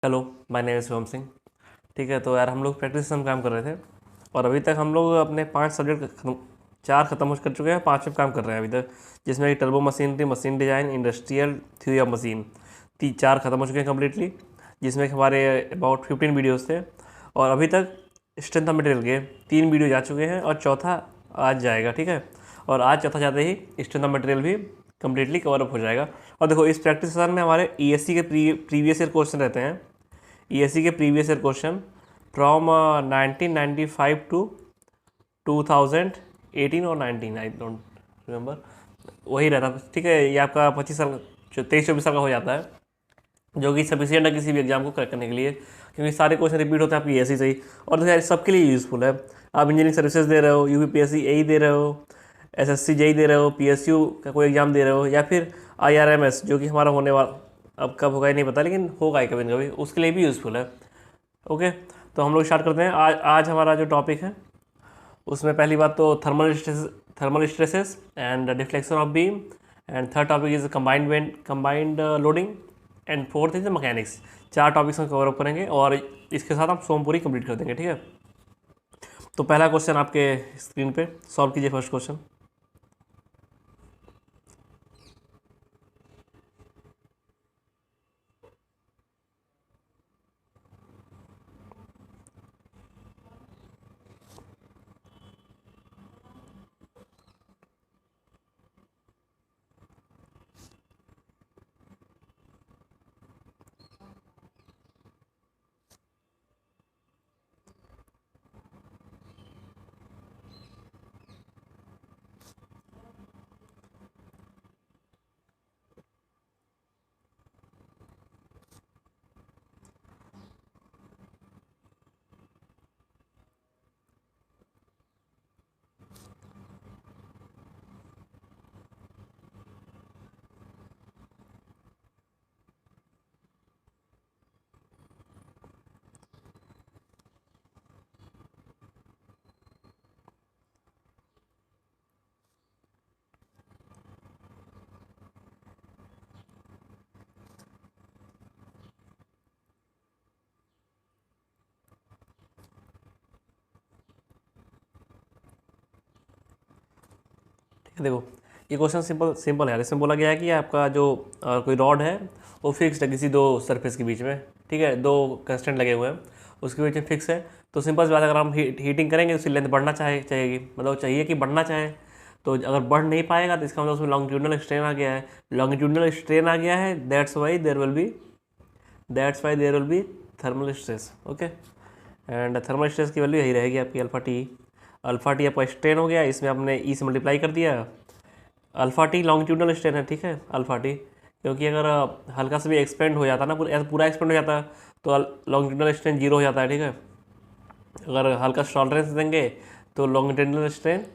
Hello, my name is Shivam Singh. ठीक है, तो यार हम लोग प्रैक्टिस से हम काम कर रहे थे और अभी तक हम लोग अपने 5 सब्जेक्ट चार ख़त्म हो कर चुके हैं, 5 पे काम कर रहे हैं अभी तक, जिसमें कि turbo machinery, machine design, industrial, theory of machine, 4 ख़त्म हो चुके हैं कम्प्लीटली, जिसमें कि हमारे अबाउट 15 वीडियोज़ थे। और अभी तक स्ट्रेंथ ऑफ मटेरियल के 3 वीडियो जा चुके हैं और चौथा आज जाएगा। ठीक है, और आज चौथा जाते ही स्ट्रेंथ ऑफ मटेरियल भी कम्प्लीटली कवर अप हो जाएगा। और देखो, इस प्रैक्टिस सेशन में हमारे ईएससी के प्रीवियस ईयर क्वेश्चन रहते हैं। ईएससी के previous year question from 1995 to 2018 और 19, आई डोंट रिमेंबर, वही रहता है। ठीक है, ये आपका 25 साल, 23-24 साल का हो जाता है, जो कि सफिशियंट है किसी भी एग्जाम को क्रैक करने के लिए, क्योंकि सारे क्वेश्चन रिपीट होते हैं आपकी ईएससी से ही। और देखिए, सबके लिए यूज़फुल है। आप इंजीनियरिंग सर्विसेज दे रहे हो, यूपीपीएससी एई दे रहे हो, एसएससी जेई दे रहे हो, पीएसयू का कोई एग्जाम दे रहे हो, या फिर आईआरएमएस जो कि हमारा होने वाला, अब कब होगा ये नहीं पता, लेकिन होगा ही कभी ना कभी, उसके लिए भी यूज़फुल है। ओके, तो हम लोग स्टार्ट करते हैं। आज हमारा जो टॉपिक है उसमें पहली बात तो thermal stresses and deflection of beam, and third topic is combined loading, and fourth is mechanics. 4 topics हम कवर अप करेंगे और इसके साथ हम सोमपुरी कंप्लीट कर देंगे। ठीक है, तो पहला क्वेश्चन आपके स्क्रीन पे सॉल्व कीजिए। फर्स्ट क्वेश्चन, देखो ये क्वेश्चन सिंपल सिंपल है यार। इसमें बोला गया है कि आपका जो कोई रॉड है वो फिक्स्ड है किसी दो सरफेस के बीच में। ठीक है, 2 कंस्टेंट लगे हुए हैं, उसके बीच में फिक्स है। तो सिंपल सी बात है, अगर हम हीटिंग करेंगे तो उसकी लेंथ बढ़ना चाहिएगी, मतलब चाहिए कि बढ़ना चाहे। तो अगर बढ़ नहीं पाएगा तो इसका मतलब उसमें लॉन्गिट्यूडनल स्ट्रेन आ गया है। लॉन्गिट्यूडनल स्ट्रेन आ गया है, that's why there will be thermal stress. Okay, and thermal stress की वैल्यू यही रहेगी आपकी अल्फा टी। अल्फा टी आपका स्ट्रेन हो गया, इसमें आपने ई से मल्टीप्लाई कर दिया। अल्फा टी लॉन्गिट्यूडनल स्ट्रेन है। ठीक है, अल्फा टी, क्योंकि अगर हल्का से भी एक्सपेंड हो जाता ना, पूरा एक्सपेंड हो जाता तो लॉन्गिट्यूडनल स्ट्रेन 0 हो जाता है। ठीक है, अगर हल्का टॉलरेंस देंगे तो लॉन्गिट्यूडनल स्ट्रेन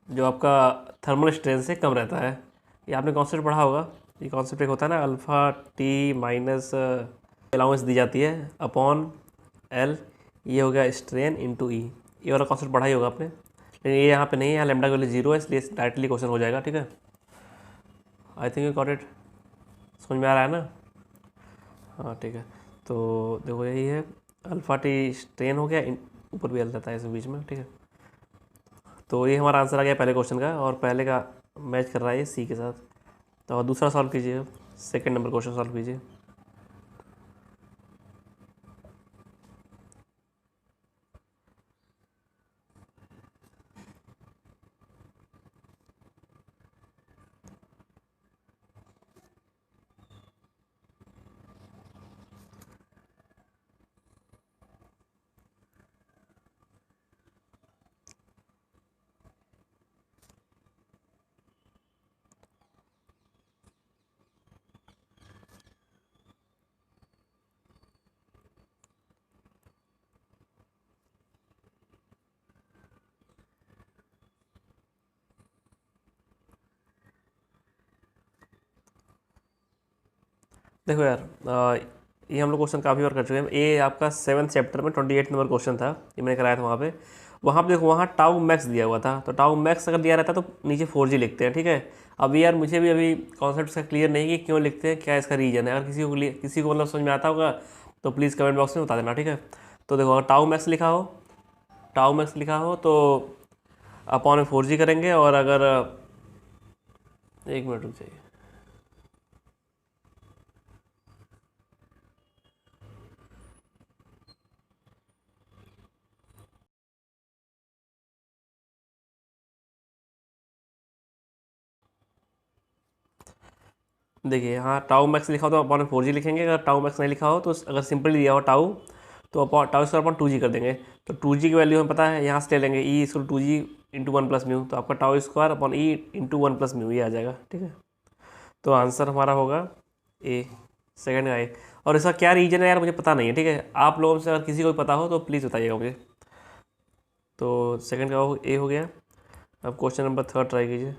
जो आपका थर्मल स्ट्रेन से कम रहता है। ये आपने कॉन्सेप्ट पढ़ा होगा। ये कॉन्सेप्ट एक होता है ना, अल्फा टी माइनस अलाउंस दी जाती है अपॉन एल, ये हो गया स्ट्रेन इंटू ई। ये वाला कॉन्सेप्ट पढ़ा ही होगा आपने, लेकिन ये यहाँ पे नहीं है, यहाँ लेमडा की वैल्यू 0 है, इसलिए डायरेक्टली क्वेश्चन हो जाएगा। ठीक है, I think you got it, समझ में आ रहा है ना? हाँ ठीक है, तो देखो यही है, अल्फा टी स्ट्रेन हो गया, ऊपर भी एल रहता है इसमें बीच में। ठीक है, तो ये हमारा आंसर आ गया पहले क्वेश्चन का, और पहले का मैच कर रहा है ये सी के साथ। तो दूसरा सॉल्व कीजिए, सेकेंड नंबर क्वेश्चन सॉल्व कीजिए। देखो यार, ये हम लोग क्वेश्चन काफ़ी बार कर चुके हैं। ये आपका 7th चैप्टर में 28 नंबर क्वेश्चन था, ये मैंने कराया था वहाँ पे देखो, वहाँ टाउ मैक्स दिया हुआ था। तो टाउ मैक्स अगर दिया रहता तो नीचे 4G लिखते हैं। ठीक है, अभी यार मुझे भी अभी कॉन्सेप्ट का क्लियर नहीं कि क्यों लिखते हैं, क्या इसका रीज़न है। अगर किसी को मतलब समझ में आता होगा तो प्लीज़ कमेंट बॉक्स में बता देना, ठीक है। तो देखो अगर टाउ मैक्स लिखा हो तो अपॉन में 4G करेंगे, और अगर 1 मिनट रुक जाइए। देखिए यहाँ टाउ मैक्स लिखा हो तो अपॉन 4G लिखेंगे, अगर टाउ मैक्स नहीं लिखा हो तो अगर सिंपली दिया हो टाउ तो upon tau square upon 2G कर देंगे। तो 2G की वैल्यू हमें पता है, यहाँ से ले लेंगे ई इसको 2G इंटू 1 प्लस म्यू, तो आपका tau square upon E into 1 plus mu ये आ जाएगा, ठीक है। तो आंसर हमारा होगा ए, सेकंड का ए। और इसका क्या रीजन है यार मुझे पता नहीं है, ठीक है। आप लोगों से अगर किसी को पता हो तो प्लीज़ बताइएगा मुझे। तो सेकंड का ए हो गया। अब क्वेश्चन नंबर 3 ट्राई कीजिए।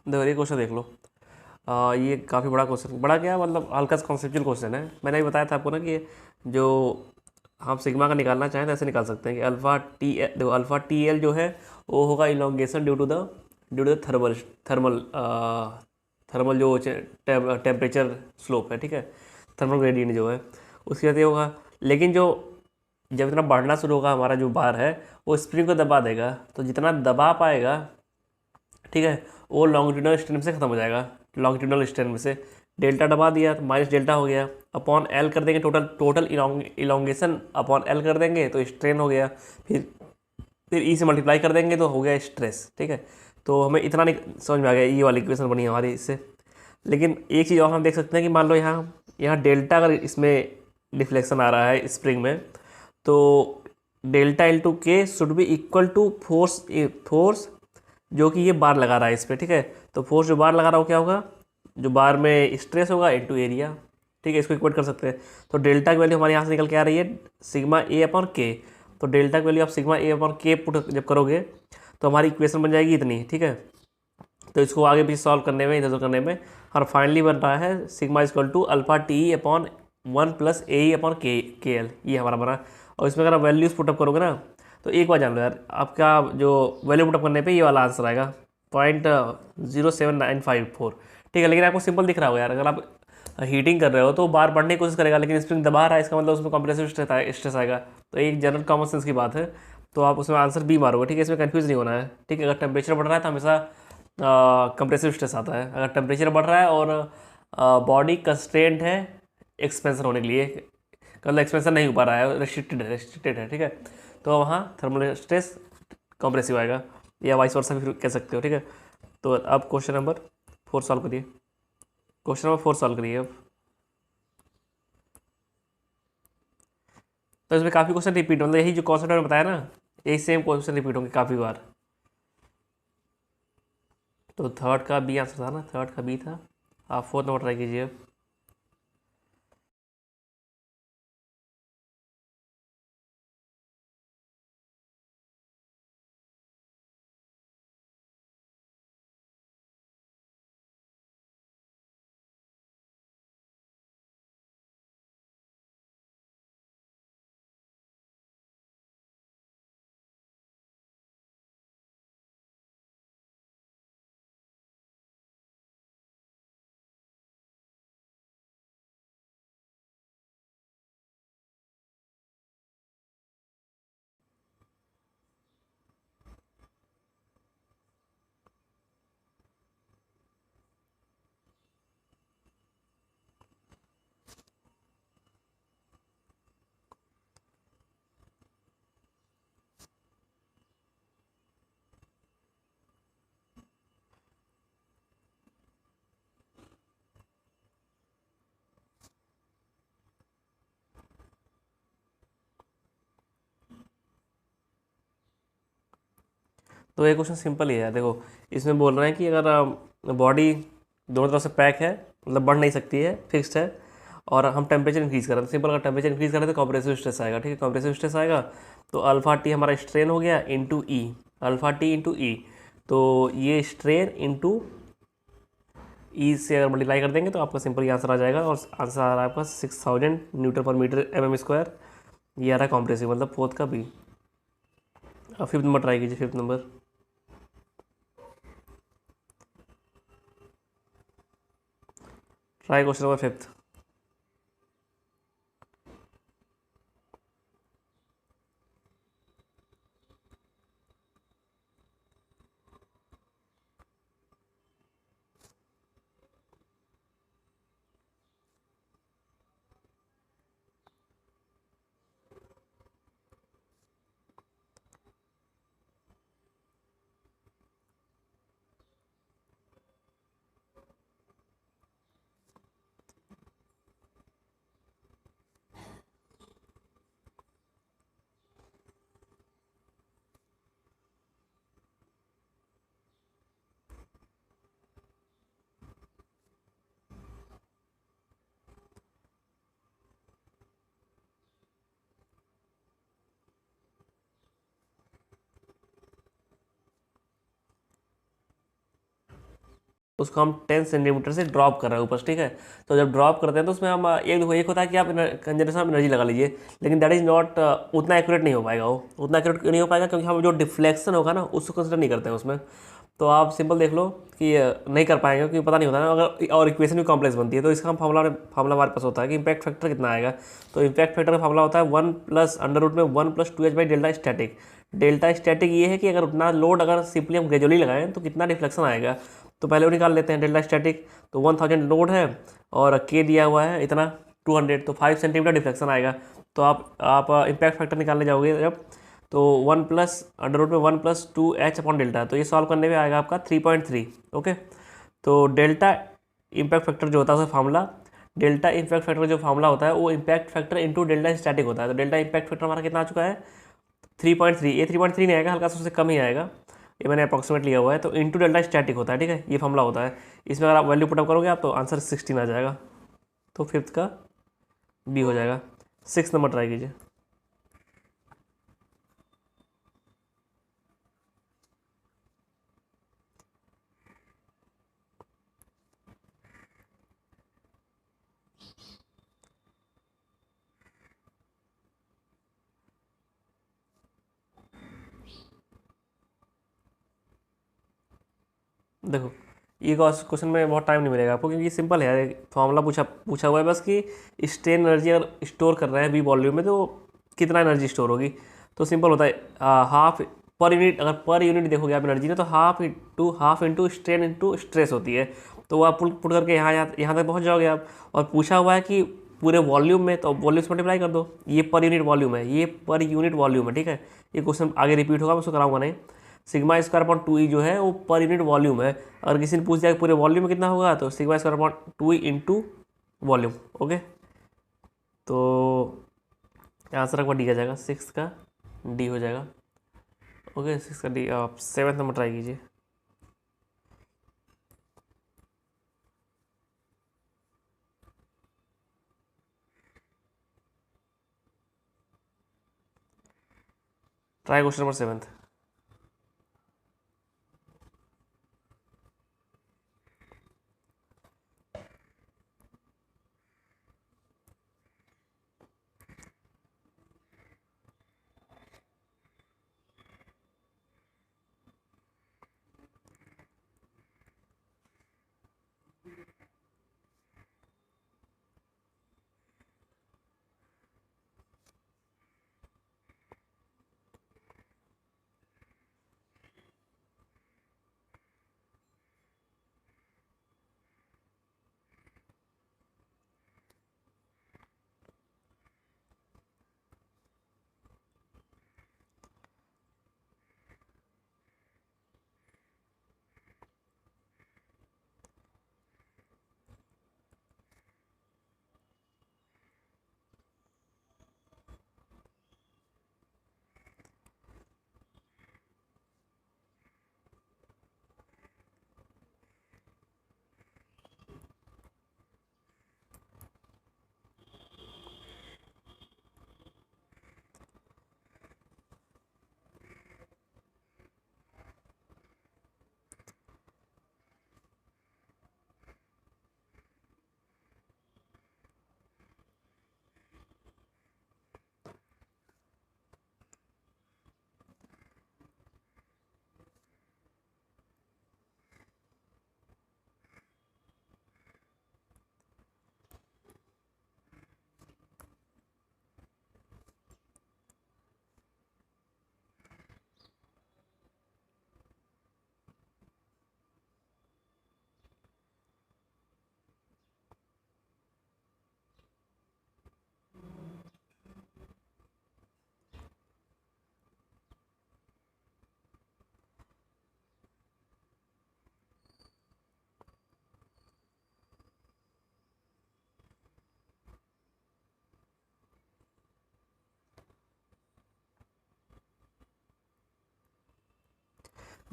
देखो ये क्वेश्चन देख लो। ये काफ़ी बड़ा क्वेश्चन, बड़ा क्या मतलब हल्का सा कॉन्सेप्चुअल क्वेश्चन है। मैंने भी बताया था आपको ना कि जो हम सिग्मा का निकालना चाहें तो ऐसे निकाल सकते हैं कि अल्फ़ा टी, देखो अल्फ़ा टी एल जो है वो होगा elongation due to the thermal thermal जो टेम्परेचर स्लोप है, ठीक है, थर्मल ग्रेडियंट जो है उसके साथ ये होगा। लेकिन जो जब इतना बढ़ना शुरू होगा हमारा जो बार है वो स्प्रिंग को दबा देगा, तो जितना दबा पाएगा, ठीक है, वो लॉन्गिट्यूडनल स्ट्रेन से खत्म हो जाएगा। लॉन्गिट्यूडनल स्ट्रेन में से डेल्टा दबा दिया तो माइनस डेल्टा हो गया, अपॉन एल कर देंगे, टोटल इलोंगेशन अपॉन एल कर देंगे तो स्ट्रेन हो गया, फिर ई से मल्टीप्लाई कर देंगे तो हो गया स्ट्रेस, ठीक है। तो हमें इतना नहीं समझ में आ गया, ये वाली इक्वेशन बनी हमारी इससे। लेकिन एक चीज़ और हम देख सकते हैं कि मान लो यहाँ डेल्टा अगर इसमें डिफ्लेक्शन आ रहा है स्प्रिंग में, तो delta into K should be equal to force जो कि ये बार लगा रहा है इस पर, ठीक है। तो फोर्स जो बार लगा रहा हो क्या होगा, जो बार में स्ट्रेस होगा इंटू एरिया, ठीक है, इसको इक्वेट कर सकते हैं। तो डेल्टा की वैल्यू हमारे यहाँ से निकल के आ रही है सिग्मा ए अपॉन के। तो डेल्टा की वैल्यू आप सिग्मा ए अपॉन के पुट जब करोगे तो हमारी इक्वेशन बन जाएगी इतनी, ठीक है। तो इसको आगे भी सॉल्व करने में, इधर करने में, और फाइनली बन रहा है sigma equal to alpha T upon 1 plus A upon K L, ये हमारा बना। और इसमें अगर आप वैल्यूज़ पुटअप करोगे ना तो एक बार जान लो यार, आपका जो वैल्यू पुटअप करने पे ये वाला आंसर आएगा 0.0794, ठीक है। लेकिन आपको सिंपल दिख रहा होगा यार, अगर आप हीटिंग कर रहे हो तो बार बढ़ने की कोशिश करेगा लेकिन स्प्रिंग दबा रहा है, इसका मतलब उसमें कंप्रेसिव स्ट्रेस आएगा। तो एक जनरल कॉमन सेंस की बात है, तो आप उसमें आंसर बी मारोगे, ठीक है, इसमें कंफ्यूज नहीं होना है, ठीक है। अगर टेम्परेचर बढ़ रहा है तो हमेशा कंप्रेसिव स्ट्रेस आता है, अगर टेम्परेचर बढ़ रहा है और बॉडी कंस्ट्रेंट है एक्सपेंशन होने के लिए, मतलब एक्सपेंशन नहीं हो पा रहा है, रेस्ट्रिक्टेड है, ठीक है, तो वहाँ थर्मल स्ट्रेस कंप्रेसिव आएगा, या वाइस वर्सा भी कह सकते हो, ठीक है। तो अब क्वेश्चन नंबर 4 सॉल्व करिए, क्वेश्चन नंबर 4 सॉल्व करिए अब। तो इसमें काफ़ी क्वेश्चन रिपीट, मतलब यही जो कॉन्सेप्ट मैंने बताया ना, यही सेम क्वेश्चन रिपीट होंगे काफ़ी बार। तो थर्ड का बी आंसर था ना, थर्ड का बी था। आप 4th नंबर ट्राई कीजिए अब। तो ये क्वेश्चन सिंपल ही है। देखो इसमें बोल रहे हैं कि अगर बॉडी दोनों तरफ से पैक है, मतलब बढ़ नहीं सकती है, फिक्स्ड है, और हम टेम्परेचर इंक्रीज़ कर रहे हैं, तो सिंपल अगर टेम्परेचर इंक्रीज़ करें तो कॉम्प्रेसिव स्ट्रेस आएगा। ठीक है, कॉम्प्रेसिव स्ट्रेस आएगा तो अल्फा टी हमारा स्ट्रेन हो गया इंटू ई, अल्फा टी इंटू ई। तो ये स्ट्रेन इंटू ई से अगर मल्टीप्लाई कर देंगे तो आपका सिंपल ये आंसर आ जाएगा, और आंसर आ रहा है आपका 6000 न्यूटन पर मीटर mm²। ये आ रहा है कॉम्प्रेसिव, मतलब फोर्थ का बी। अब फिफ्थ नंबर ट्राई कीजिए, fifth number. Try question number fifth. उसको हम 10 सेंटीमीटर से ड्रॉप कर रहे हैं ऊपर। ठीक है, तो जब ड्रॉप करते हैं तो उसमें हम एक देखो, एक होता है कि आप कंजर्वेशन ऑफ एनर्जी लगा लीजिए, लेकिन दैट इज़ नॉट उतना एक्यूरेट नहीं हो पाएगा। वो उतना एक्यूरेट नहीं हो पाएगा क्योंकि हम जो डिफ्लेक्शन होगा ना उसको कंसिडर नहीं करते हैं उसमें। तो आप सिंपल देख लो कि नहीं कर पाएंगे क्योंकि पता नहीं होता ना, अगर और इक्वेशन भी कॉम्प्लेक्स बनती है। तो इसका हम फार्मूला हमारे पास होता है कि इम्पैक्ट फैक्टर कितना आएगा। तो इम्पैक्ट फैक्टर का फार्मूला होता है 1 प्लस अंडर रूट में 1 प्लस 2h/डेल्टा स्टैटिक। डेल्टा स्टैटिक ये है कि अगर उतना लोड अगर सिंपली हम ग्रेजुअली लगाएं तो कितना डिफ्लेक्शन आएगा। तो पहले वो निकाल लेते हैं डेल्टा स्टैटिक। तो 1000 लोड है और के दिया हुआ है इतना 200, तो 5 सेंटीमीटर डिफ्लेक्शन आएगा। तो आप इम्पैक्ट फैक्टर निकालने जाओगे जब, तो 1 प्लस अंडर रूट में 1 प्लस 2h/डेल्टा, तो ये सॉल्व करने में आएगा आपका 3.3। ओके, तो डेल्टा इम्पैक्ट फैक्टर जो होता है उसका फार्मूला, डेल्टा इम्पैक्ट फैक्टर जो फार्मूला होता है वो impact factor into delta static होता है। तो डेल्टा इम्पैक्ट फैक्टर हमारा कितना आ चुका है 3.3। ये 3.3 नहीं आएगा, हल्का सा उससे कम ही आएगा, ये मैंने अप्रॉक्सीमेट लिया हुआ है। तो इंटू डेल्टा स्टैटिक होता है। ठीक है, ये फॉर्मूला होता है। इसमें अगर आप वैल्यू पुटअप करोगे आप तो आंसर 16 आ जाएगा। तो फिफ्थ का बी हो जाएगा। सिक्स नंबर ट्राई कीजिए। देखो ये क्वेश्चन में बहुत टाइम नहीं मिलेगा आपको क्योंकि सिंपल है। फॉर्मूला पूछा पूछा हुआ है बस कि स्ट्रेन एनर्जी अगर स्टोर कर रहे हैं बी वॉल्यूम में तो कितना एनर्जी स्टोर होगी। तो सिंपल होता है हाफ पर यूनिट, अगर पर यूनिट देखोगे आप एनर्जी ना तो half into strain into stress होती है। तो वो आप पुट करके यहाँ तक पहुँच जाओगे आप। और पूछा हुआ है कि पूरे वॉल्यूम में, तो वॉल्यूम से मल्टीप्लाई कर दो। ये पर यूनिट वॉल्यूम है, ये पर यूनिट वॉल्यूम है। ठीक है, ये क्वेश्चन आगे रिपीट होगा, मैं उसको कराऊंगा नहीं। सिग्मा स्क्वायर अपॉन 2e जो है वो पर यूनिट वॉल्यूम है। अगर किसी ने पूछ दिया कि पूरे वॉल्यूम में कितना होगा तो sigma square upon 2e into volume. Okay, तो आंसर आपका डी आ जाएगा, सिक्स का डी हो जाएगा। ओके, सिक्स का डी। आप सेवन्थ नंबर ट्राई कीजिए। Try question number seventh.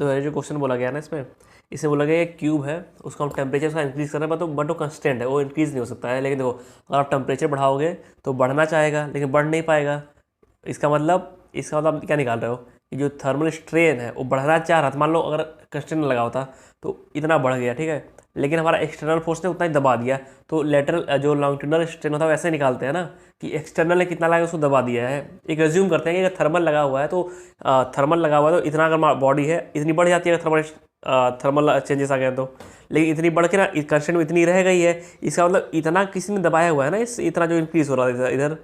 तो ये जो क्वेश्चन बोला गया ना इसमें बोला गया एक क्यूब है, उसको हम टेम्परेचर का इंक्रीज़ कर रहे हैं, बट वो कंस्टेंट है, वो इंक्रीज़ नहीं हो सकता है। लेकिन देखो अगर आप टेम्परेचर बढ़ाओगे तो बढ़ना चाहेगा लेकिन बढ़ नहीं पाएगा। इसका मतलब क्या निकाल रहे हो कि जो थर्मल स्ट्रेन है वो बढ़ना चाह रहा था, मान लो अगर कंस्टेंट लगा होता तो इतना बढ़ गया, ठीक है, लेकिन हमारा एक्सटर्नल फोर्स ने उतना ही दबा दिया। तो लेटरल जो लॉन्गिट्यूडनल स्ट्रेन होता है वैसे निकालते हैं ना कि एक्सटर्नल ने कितना लगा उसको दबा दिया है। एक एज्यूम करते हैं कि अगर थर्मल लगा हुआ है तो इतना अगर बॉडी है इतनी बढ़ जाती है अगर थर्मल चेंजेस आ गए तो, लेकिन इतनी बढ़ के ना कंस्टेंट में इतनी रह गई है। इसका मतलब इतना किसी ने दबाया हुआ है ना, इस इतना जो इंक्रीज हो रहा है इधर,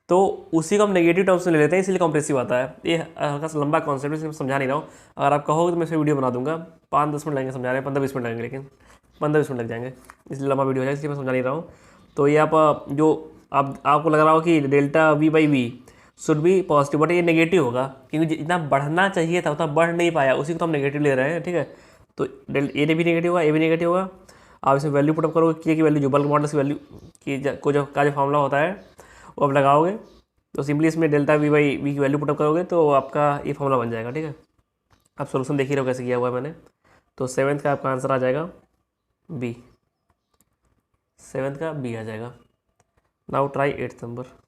तो उसी को हम नेगेटिव टर्म्स में ले लेते हैं, इसलिए कॉम्प्रेसिव आता है। ये हल्का सा लंबा कॉन्सेप्ट है, इसलिए मैं समझा नहीं रहा हूँ। अगर आप कहोगे तो मैं इस वीडियो बना दूंगा, 5-10 मिनट लगेंगे समझाने, 15-20 मिनट लगेंगे, लेकिन 15-20 मिनट लग जाएंगे, इसलिए लंबा वीडियो हो जाएगा, इसलिए मैं समझा नहीं रहा हूँ। तो ये जो आपको लग रहा हो कि delta V by V should be positive, but ये नेगेटिव होगा क्योंकि जितना बढ़ना चाहिए था उतना बढ़ नहीं पाया, उसी को तो हम नेगेटिव ले रहे हैं, ठीक है। तो ए भी नेगेटिव होगा, ए भी नेगेटिव होगा। आप इसमें वैल्यू पुटअप करोगे, के की वैल्यू, जो बल्क मॉडल्स की वैल्यू की जो फॉर्मूला होता है वो आप लगाओगे, तो सिंपली इसमें डेल्टा वी बाई वी की वैल्यू पुटअप करोगे तो आपका ये फॉर्मूला बन जाएगा, ठीक है। आप सोल्यूशन देख ही रहो कैसे किया हुआ है मैंने। तो 7th का आपका आंसर आ जाएगा बी, 7th का बी आ जाएगा। Now try 8th number.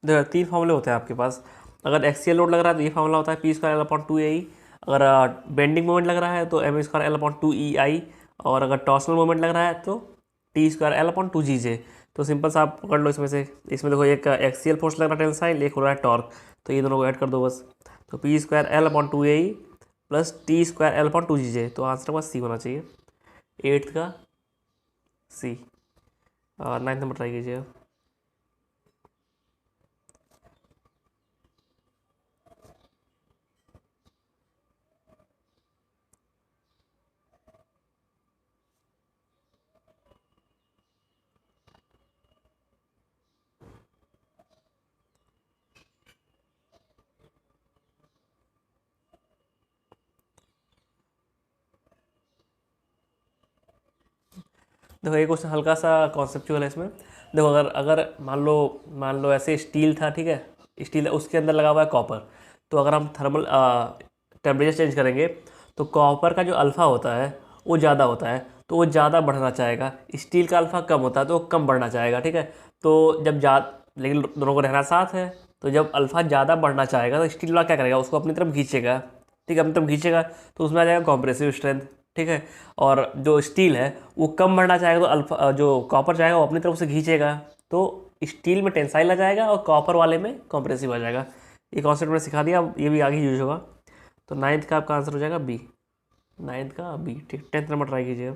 देखो 3 फॉर्मूले होते हैं आपके पास। अगर एक्सियल लोड लग रहा है तो ये फॉर्मूला होता है P square L upon 2 A. अगर बेंडिंग मोमेंट लग रहा है तो M square L upon 2 EI। और अगर टॉर्सनल मोमेंट लग रहा है तो T square L upon 2 GJ। तो सिंपल सा आप पकड़ लो इसमें से। इसमें देखो एक एक्सियल फोर्स लग रहा है टेंसाइल, एक हो रहा है टॉर्क, तो ये दोनों को ऐड कर दो बस। तो P square L upon 2 AE plus T square L upon 2 GJ। तो आंसर बस सी होना चाहिए, 8th का सी। और 9th नंबर ट्राई कीजिए। देखो ये क्वेश्चन हल्का सा कॉन्सेप्चुअल है इसमें। देखो अगर अगर मान लो ऐसे स्टील था, ठीक है, स्टील उसके अंदर लगा हुआ है कॉपर। तो अगर हम थर्मल टेम्परेचर चेंज करेंगे तो कॉपर का जो अल्फ़ा होता है वो ज़्यादा होता है, तो वो ज़्यादा बढ़ना चाहेगा। स्टील का अल्फ़ा कम होता है तो वो कम बढ़ना चाहेगा, ठीक है। तो जब लेकिन दोनों को रहना साथ है, तो जब अल्फ़ा ज़्यादा बढ़ना चाहेगा तो स्टील वाला क्या करेगा, उसको अपनी तरफ खींचेगा, ठीक है, अपनी तरफ खींचेगा, तो उसमें आ जाएगा कॉम्प्रेसिव स्ट्रेंथ, ठीक है। और जो स्टील है वो कम बढ़ना चाहेगा तो अल्फा जो कॉपर चाहेगा वो अपनी तरफ से खींचेगा, तो स्टील में टेंसाइल आ जाएगा और कॉपर वाले में कॉम्प्रेसिव आ जाएगा। ये कॉन्सेप्ट मैंने सिखा दिया, अब ये भी आगे यूज होगा। तो 9th का आपका आंसर हो जाएगा बी, 9th का बी, ठीक। 10th नंबर ट्राई कीजिए।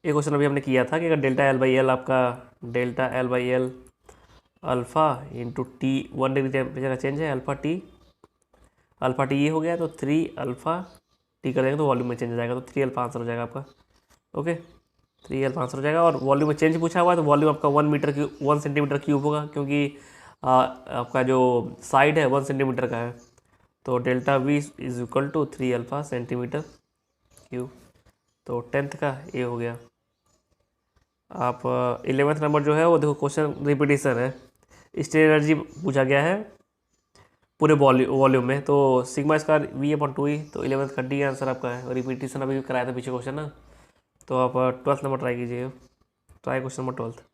ये क्वेश्चन अभी हमने किया था कि अगर डेल्टा एल बाई एल आपका delta L by L alpha into T 1 degree temperature का चेंज है, अल्फ़ा टी ये हो गया, तो 3 अल्फ़ा टी कर देंगे तो वॉल्यूम में चेंज हो जाएगा, तो 3 अल्फ़ा आंसर हो जाएगा आपका। ओके, 3 अल्फ़ा आंसर हो जाएगा। और वॉल्यूम में चेंज पूछा हुआ है तो वॉल्यूम आपका 1 सेंटीमीटर क्यूब होगा, क्योंकि आपका जो साइड है 1 सेंटीमीटर का है। तो delta V is equal to 3 alpha centimetre cube. तो 10th का ये हो गया। आप 11th नंबर जो है वो देखो क्वेश्चन रिपीटिशन है, स्टेट एनर्जी पूछा गया है पूरे वॉल्यूम में, तो सिग्मा स्क्वायर वी अपॉन 2 ही, तो 11th का डी आंसर आपका है। और रिपीटिशन अभी कराया था पीछे क्वेश्चन ना। तो आप 12th नंबर ट्राई कीजिए, ट्राई क्वेश्चन नंबर 12th।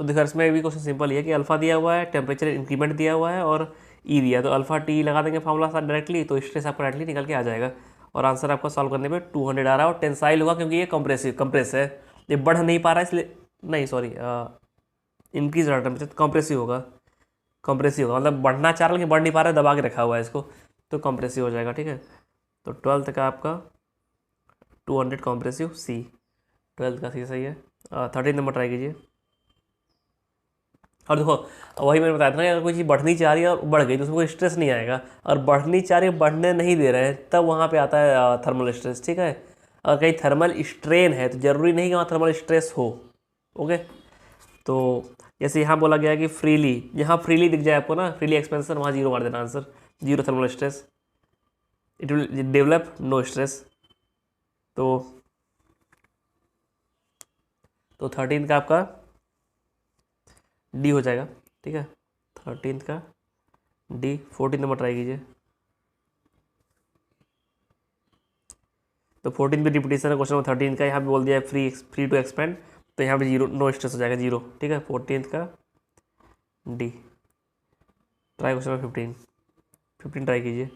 तो देखो इसमें भी क्वेश्चन सिंपल ही है कि अल्फा दिया हुआ है, टेम्परेचर इंक्रीमेंट दिया हुआ है और ई दिया, तो अल्फा टी लगा देंगे फार्मूला साथ डायरेक्टली, तो स्ट्रेस आपका डायरेक्टली निकल के आ जाएगा और आंसर आपका सॉल्व करने पे 200 आ रहा है। और टेंसाइल होगा क्योंकि ये कंप्रेस है, ये बढ़ नहीं पा रहा है इसलिए, नहीं सॉरी, इंक्रीज रहा टेम्परेचर, कंप्रेसिव होगा, मतलब बढ़ना चाह रहा है लेकिन बढ़ नहीं पा रहा है, दबा के रखा हुआ है इसको, तो कंप्रेसिव हो जाएगा। ठीक है, तो 12th का आपका 200 कॉम्प्रेसिव सी, 12th का सी सही है। 13 नंबर ट्राई कीजिए। और देखो वही मैंने बताया था ना, अगर कोई चीज़ बढ़नी चाह रही है और बढ़ गई तो उसमें कोई स्ट्रेस नहीं आएगा, और बढ़नी चाह रही है बढ़ने नहीं दे रहे हैं तब वहाँ पे आता है थर्मल स्ट्रेस। ठीक है, अगर कहीं थर्मल स्ट्रेन है तो ज़रूरी नहीं कि वहाँ थर्मल स्ट्रेस हो। ओके, तो जैसे यहाँ बोला गया कि फ्रीली, यहाँ फ्रीली दिख जाए आपको ना, फ्रीली एक्सपेंशन, वहाँ जीरो मार देना answer, zero thermal stress, it will develop no stress. तो 13 का आपका डी हो जाएगा। ठीक है, 13 का डी। 14 नंबर ट्राई कीजिए। तो 14 भी रिपीटेशन है क्वेश्चन नंबर 13 का, यहाँ पे बोल दिया है फ्री टू एक्सपेंड, तो यहाँ पे जीरो, नो स्ट्रेस हो जाएगा, जीरो। ठीक है, 14 का D. Try question number 15 try कीजिए।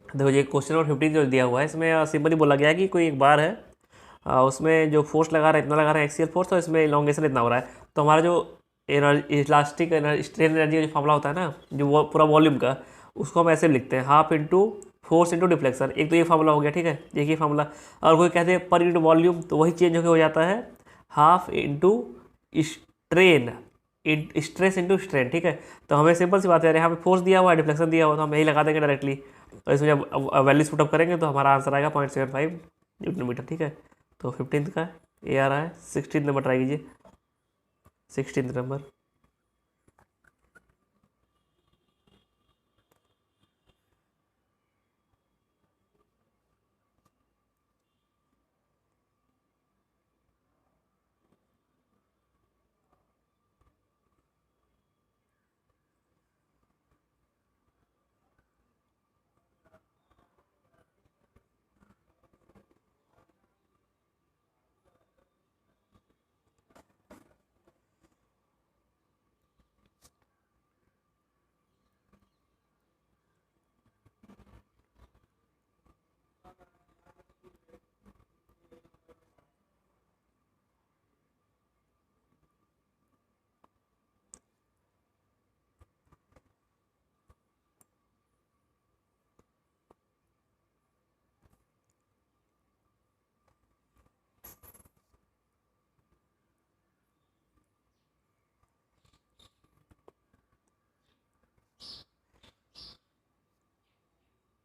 देखो ये क्वेश्चन नंबर 15 जो दिया हुआ है, इसमें सिंपली बोला गया है कि कोई एक बार है, उसमें जो फोर्स लगा रहा है, इतना लगा रहा है एक्सियल फोर्स, तो इसमें इलॉन्गेशन इतना हो रहा है, तो हमारा जो इलास्टिक स्ट्रेन एनर्जी का जो फॉर्मूला होता है ना, जो वो पूरा वॉल्यूम का, उसको हम ऐसे लिखते हैं, half into force into deflection. एक तो ये फार्मूला हो गया। ठीक है, एक ही फार्मूला। और कोई कहते हैं पर यूनिट वॉल्यूम, तो वही चेंज होकर हो जाता है half into strain, stress into strain. ठीक है, तो हमें सिंपल सी बात है, यहाँ पे फोर्स दिया हुआ है, डिफ्लेक्शन दिया हुआ, तो हम यही लगा देंगे डायरेक्टली, तो इसमें जब वैल्यूज पुटअप करेंगे तो हमारा आंसर आएगा 0.75 न्यूटन मीटर। ठीक है, तो 15th का ए आ रहा है। 16 नंबर ट्राई कीजिए, 16 नंबर।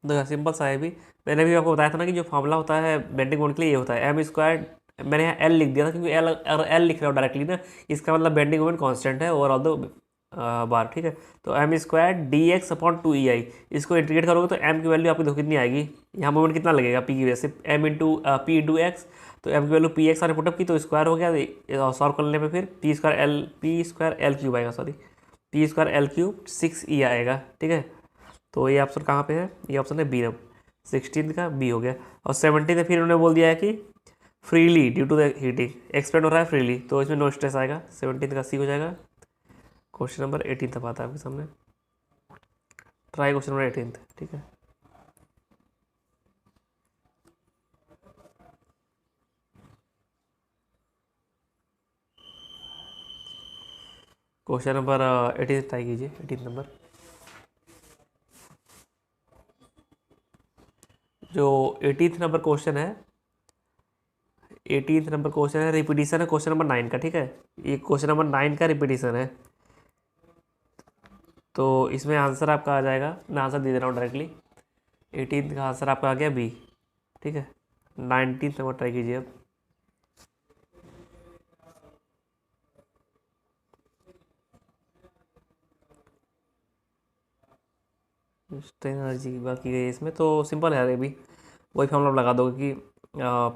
देखो सिंपल सा है भी, मैंने भी आपको बताया था ना कि जो फॉर्मूला होता है बेंडिंग मोमेंट के लिए ये होता है m²। मैंने यहाँ एल लिख दिया था क्योंकि एल, अगर एल लिख रहा हूँ डायरेक्टली ना, इसका मतलब बेंडिंग मोमेंट कांस्टेंट है ओवरऑल द बार। ठीक है, तो m²dx/2ei, इसको इंटीग्रेट करोगे तो m की वैल्यू आपकी देखो कितनी आएगी, यहाँ मोमेंट कितना लगेगा p की वजह से, m into P into x, तो m की वैल्यू पी एक्स आने पुटअप की तो स्क्वायर हो गया, सॉल्व करने में फिर p² L³ आएगा, सॉरी p²L³ 6e आएगा। ठीक है, तो ये ऑप्शन कहाँ पे है, ये ऑप्शन है बी नंबर, 16 का बी हो गया। और 17 में फिर उन्होंने बोल दिया है कि freely due to the heating, expand हो रहा है फ्रीली, तो इसमें नो स्ट्रेस आएगा, 17 का सी हो जाएगा। क्वेश्चन नंबर 18 तक आता है आपके सामने, ट्राई क्वेश्चन नंबर 18। ठीक है, क्वेश्चन नंबर 18 ट्राई कीजिए, 18 नंबर। जो 18th नंबर क्वेश्चन है, 18th नंबर क्वेश्चन है, रिपीटिशन है क्वेश्चन नंबर 9 का, ठीक है। ये क्वेश्चन नंबर 9 का रिपीटिशन है, तो इसमें आंसर आपका आ जाएगा, मैं आंसर दे दे रहा हूँ डायरेक्टली। 18th का आंसर आपका आ गया बी, ठीक है। 19th नंबर ट्राई कीजिए अब। स्ट्रेन एनर्जी की बात की गई है इसमें, तो सिंपल है, अभी वही फॉर्मूला लगा दोगे कि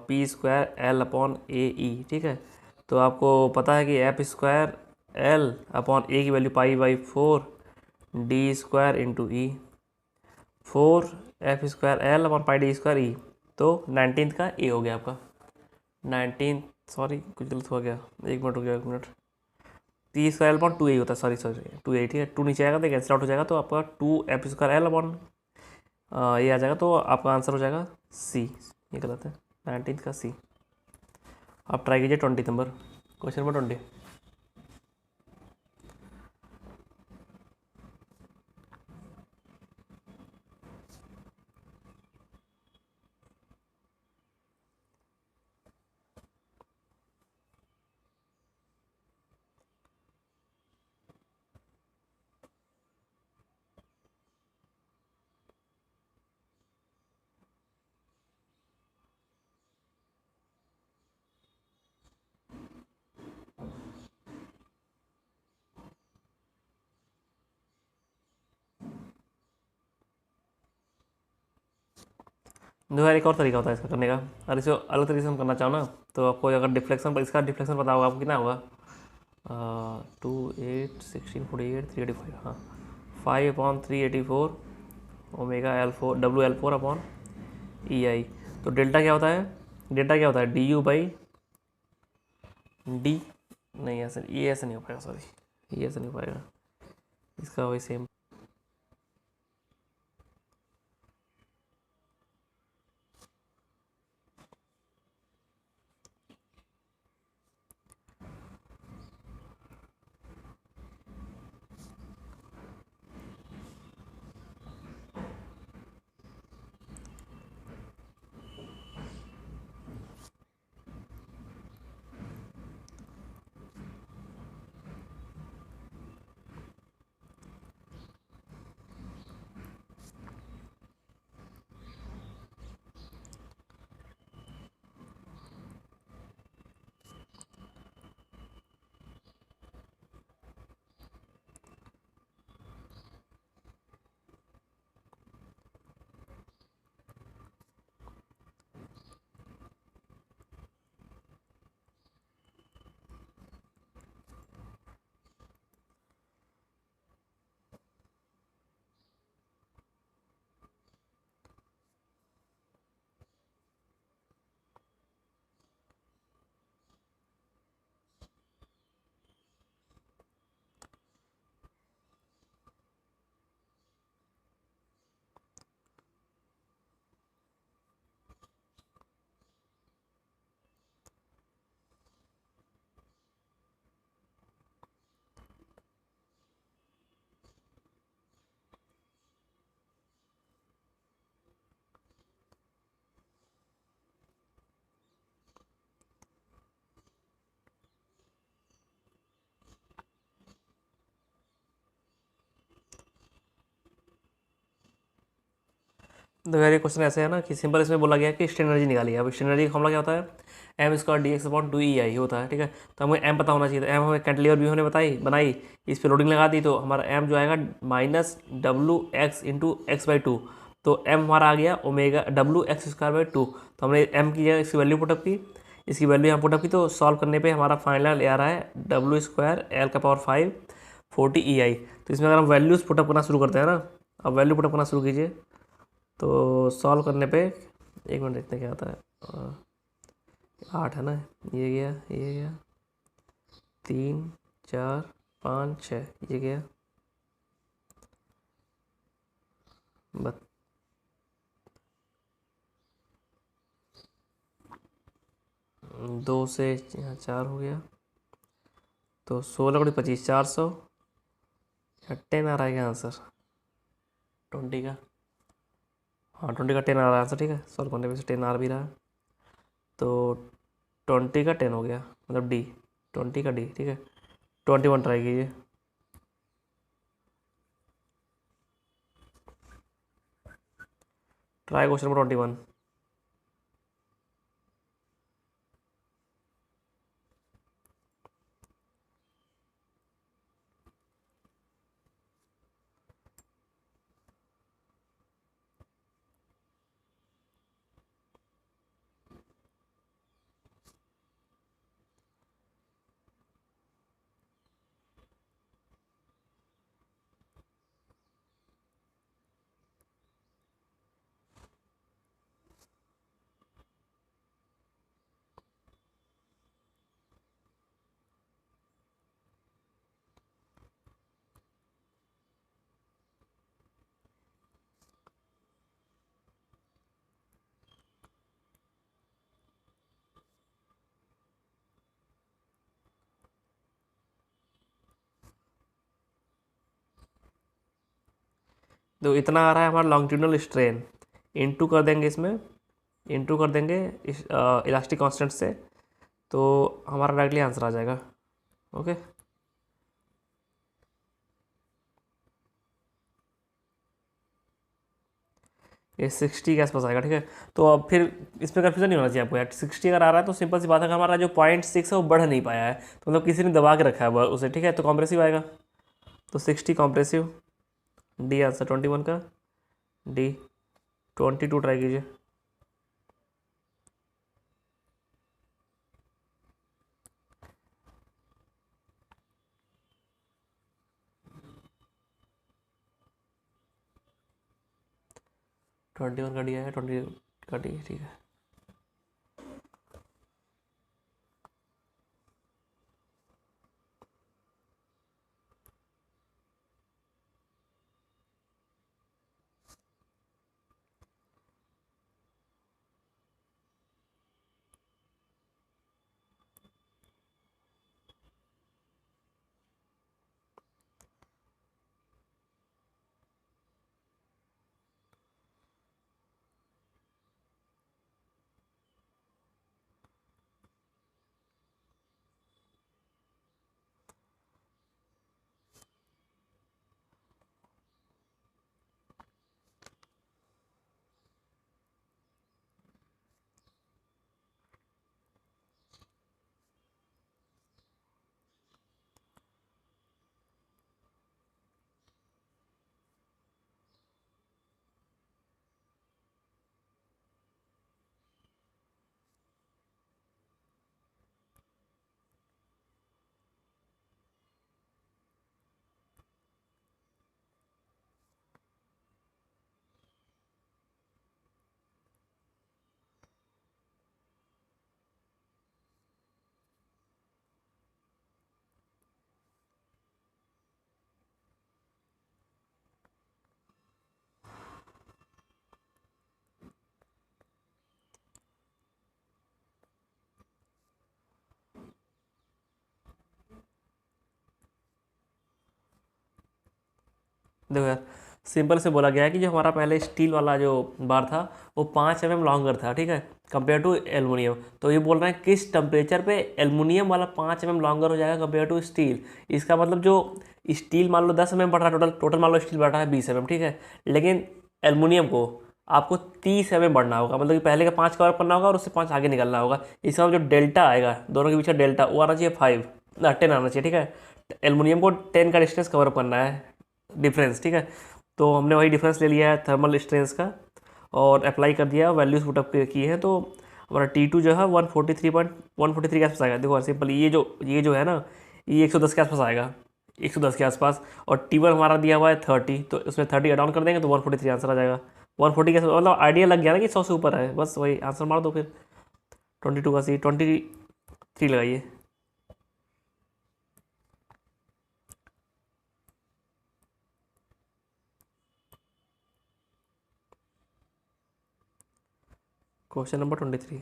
P square L upon A E, ठीक है। तो आपको पता है कि F square L upon A की value pi by 4 D square into E, 4 F square L upon pi D square E. तो 19th का ए हो गया आपका। 19, सॉरी कुछ गलत हो गया, एक मिनट हो गया, एक minute. P square L upon 2 ए होता है, सॉरी सॉरी 2 ए, ठीक है। 2 नीचे आएगा तो कैंसिल आउट हो जाएगा, तो आपका 2 एफ स्क्वायर एल अपॉन ये आ जाएगा, तो आपका आंसर हो जाएगा सी। ये गलत है, 19th का सी। आप ट्राई कीजिए 20 नंबर, क्वेश्चन नंबर 20। दो यार, एक और तरीका होता है इसका करने का। अगर इसे अलग तरीके से हम करना चाहो ना, तो आपको अगर डिफ्लेक्शन पर, इसका डिफ्लेक्शन पता होगा आपको कितना होगा, 2 8 16 48 385, हाँ 5 upon 384 omega L4 WL4 upon E I. तो डेल्टा क्या होता है, डेल्टा क्या होता है, डी यू बाई डी, नहीं ऐसे, ये ऐसे नहीं हो पाएगा, सॉरी ये ऐसे नहीं हो पाएगा, इसका वही सेम। तो यार ये क्वेश्चन ऐसे है ना कि सिंपल, इसमें बोला गया है कि स्ट्रेन एनर्जी निकालिए। अब स्ट्रेन एनर्जी का फॉर्मूला क्या होता है, M square D X upon 2 E I होता है, ठीक है। तो हमें एम पता होना चाहिए, तो एम हमें कैंटिलीवर भी हमने बनाई, इस पर लोडिंग लगा दी, तो हमारा एम जो आएगा minus W x into x by 2। तो एम हमारा आ गया omega W x square by 2। तो हमने एम की जगह इसकी वैल्यू पुटअप की, इसकी वैल्यू यहाँ पुटअप की, तो सॉल्व करने पर हमारा फाइनल आ रहा है डब्लू स्क्वायर एल का पावर 5 40 ई आई। तो इसमें अगर हम वैल्यूज़ पुटअप करना शुरू करते हैं ना, अब वैल्यू पुटअप करना शुरू कीजिए, तो सॉल्व करने पे, एक मिनट देखते हैं क्या आता है, 8 है ना, ये गया, ये गया, 3 4 5 6, ये गया, बस 2 से यहाँ 4 हो गया, तो 16 बड़ी 25 400, 10 आ रहा है क्या आंसर 20 का। हाँ 20 का 10 आ रहा है आंसर, ठीक है, सॉल्व करने पे से 10 आ भी रहा है, तो 20 का 10 हो गया, मतलब डी, 20 का डी, ठीक है। 21 ट्राई कीजिए। Try question number 21। तो इतना आ रहा है हमारा लॉन्गिट्यूडनल स्ट्रेन, इनटू कर देंगे इसमें, इनटू कर देंगे इस इलास्टिक कांस्टेंट से, तो हमारा डायरेक्टली आंसर आ जाएगा। ओके, ये 60 के आसपास आएगा, ठीक है। तो अब फिर इसमें कन्फ्यूजन नहीं होना चाहिए आपको यार, 60 अगर आ रहा है तो सिंपल सी बात है कि हमारा जो 0.6 है वो बढ़ नहीं पाया है, तो मतलब किसी ने दबा के रखा है उसे, ठीक है, तो कॉम्प्रेसिव आएगा, तो 60 कॉम्प्रेसिव, डी आंसर 21 का, डी। 22 ट्राई कीजिए। ट्वेंटी वन का डी आया, 20 का डी, ठीक है। देखो यार, सिंपल से बोला गया है कि जो हमारा पहले स्टील वाला जो बार था वो 5 mm लॉन्गर था, ठीक है, कंपेयर टू एलुमिनियम। तो ये बोल रहे हैं किस टेम्परेचर पे एलुमिनियम वाला 5 mm लॉन्गर हो जाएगा कंपेयर टू स्टील। इसका मतलब जो स्टील मान लो 10 mm बढ़ रहा है, टोटल टोटल मान लो स्टील बढ़ रहा है 20 mm, ठीक है, लेकिन एलुमिनियम को आपको 30 mm बढ़ना होगा, मतलब कि पहले का 5 कवर करना होगा और उससे 5 आगे निकलना होगा। इसका जो डेल्टा आएगा दोनों के बीच का डेल्टा वो आना चाहिए 10 आना चाहिए, ठीक है। एलुमिनियम को 10 का डिस्टेंस कवर करना है, डिफरेंस, ठीक है। तो हमने वही डिफरेंस ले लिया है थर्मल स्ट्रेंथ का और अप्लाई कर दिया, वैल्यूज पुटअप किए हैं, तो हमारा T2 जो है 143 के आसपास आएगा। देखो सिंपल, ये जो है ना, ये 110 के आसपास आएगा, 110 के आसपास। और T1 हमारा दिया हुआ है 30, तो उसमें 30 डाउन कर देंगे तो 143 आंसर आ जाएगा। 140 के आसपास, मतलब आइडिया लग गया ना कि 100 से ऊपर है, बस वही आंसर मार दो फिर। 22 का सी, 23 लगाइए। Question number 23।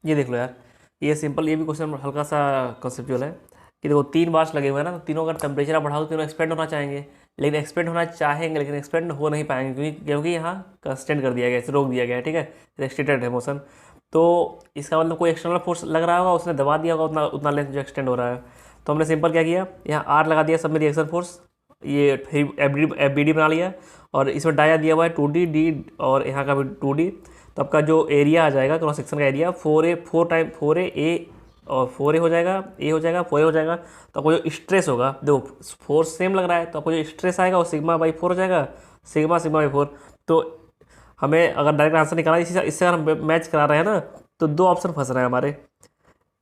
ये देख लो यार, ये सिंपल, ये भी क्वेश्चन हल्का सा कॉन्सेप्चुअल है कि देखो 3 बार्स लगे हुए हैं ना, तो तीनों का टेम्परेचर आप बढ़ाओ तो तीनों एक्सपेंड होना चाहेंगे, लेकिन एक्सपेंड होना चाहेंगे लेकिन एक्सपेंड हो नहीं पाएंगे, क्योंकि यहाँ कंस्टेंट कर दिया गया है, रोक दिया गया है, ठीक है, रेस्ट्रिक्टेड है मोशन। तो इसका मतलब कोई एक्सटर्नल फोर्स लग रहा होगा, उसने दबा दिया होगा उतना उतना लेंथ जो एक्सटेंड हो रहा है। तो हमने सिंपल क्या किया, यहाँ आर लगा दिया सब में रिएक्शन फोर्स, ये एफ बी डी बना लिया, और इसमें डाया दिया हुआ है 2D डी, और यहाँ का भी 2D। तो आपका जो एरिया आ जाएगा क्रॉस सेक्शन का एरिया 4A, 4A और 4A हो जाएगा, ए हो जाएगा, 4A हो जाएगा। तो आपको जो स्ट्रेस होगा, देखो फोर्स सेम लग रहा है, तो आपको जो स्ट्रेस आएगा वो सिग्मा बाई 4 हो जाएगा, सिग्मा सिग्मा बाई 4। तो हमें अगर डायरेक्ट आंसर निकालना है, इससे अगर हम मैच करा रहे हैं ना, तो 2 ऑप्शन फंस रहे हैं हमारे,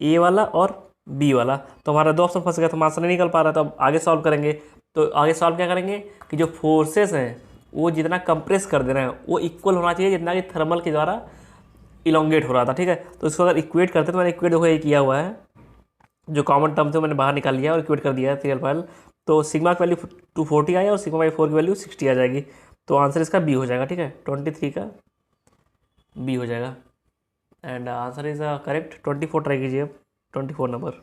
ए वाला और बी वाला। तो हमारा 2 ऑप्शन फंस गया, तो हम आंसर नहीं निकल पा रहा। तो अब आगे सॉल्व करेंगे, तो आगे सॉल्व क्या करेंगे कि जो फोर्सेस हैं वो जितना कंप्रेस कर दे रहे हैं वो इक्वल होना चाहिए जितना कि थर्मल के द्वारा इलोंगेट हो रहा था, ठीक है। तो इसको अगर इक्वेट करते तो मैंने इक्वेट देखो ये किया हुआ है, जो कॉमन टर्म थे मैंने बाहर निकाल लिया और इक्वेट कर दिया है 3 तो सिग्मा की वैल्यू 240 आया और सिग्मा बाई 4 की वैल्यू 60 आ जाएगी। तो आंसर इसका बी हो जाएगा, ठीक है, 23 का बी हो जाएगा। And answer is correct. 24 try कीजिए अब, 24 नंबर।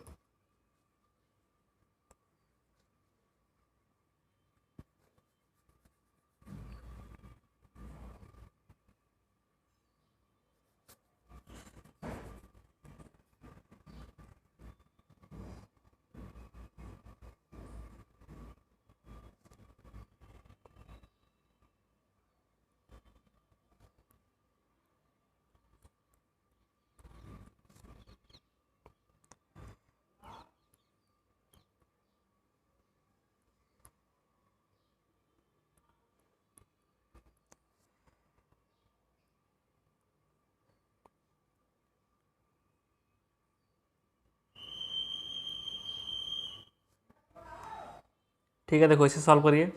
ठीक है, देखो इसे सॉल्व करिए।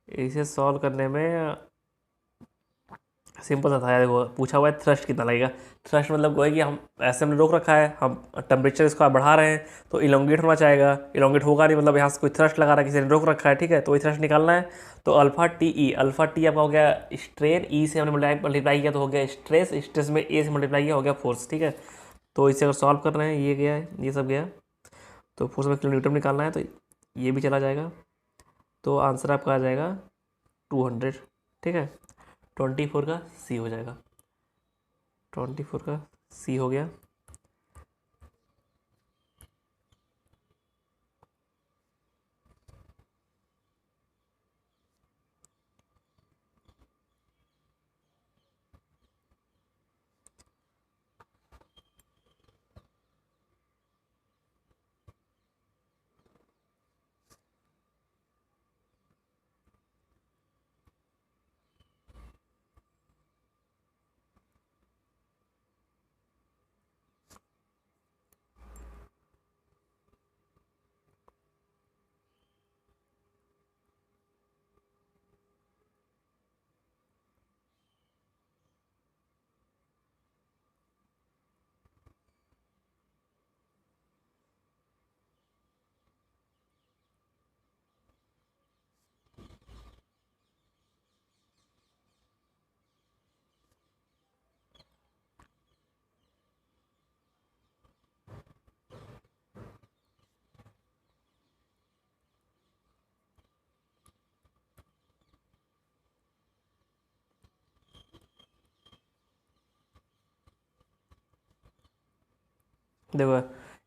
इसे सॉल्व करने में सिंपल सा था यार, देखो पूछा हुआ है थ्रस्ट कितना लगेगा। थ्रस्ट मतलब वो है कि हम ऐसे हमने रोक रखा है, हम टेम्परेचर इसका बढ़ा रहे हैं तो इलोंगेट होना चाहेगा, इलोंगेट होगा नहीं, मतलब यहाँ से कोई थ्रस्ट लगा रहा है, किसी ने रोक रखा है, ठीक है, तो वही थ्रस्ट निकालना है। तो alpha T E, alpha T आपका हो गया स्ट्रेन, ई से हमने मल्टीप्लाई किया तो हो गया स्ट्रेस, स्ट्रेस में ए से मल्टीप्लाई किया हो गया फोर्स, ठीक है। तो इसे अगर सॉल्व कर रहे हैं, ये गया है, ये सब गया, तो फोर्स में किलो न्यूटन निकालना है, तो ये भी चला जाएगा। तो आंसर आपका आ जाएगा 200, ठीक है। 24 का सी हो जाएगा, 24 का सी हो गया। देखो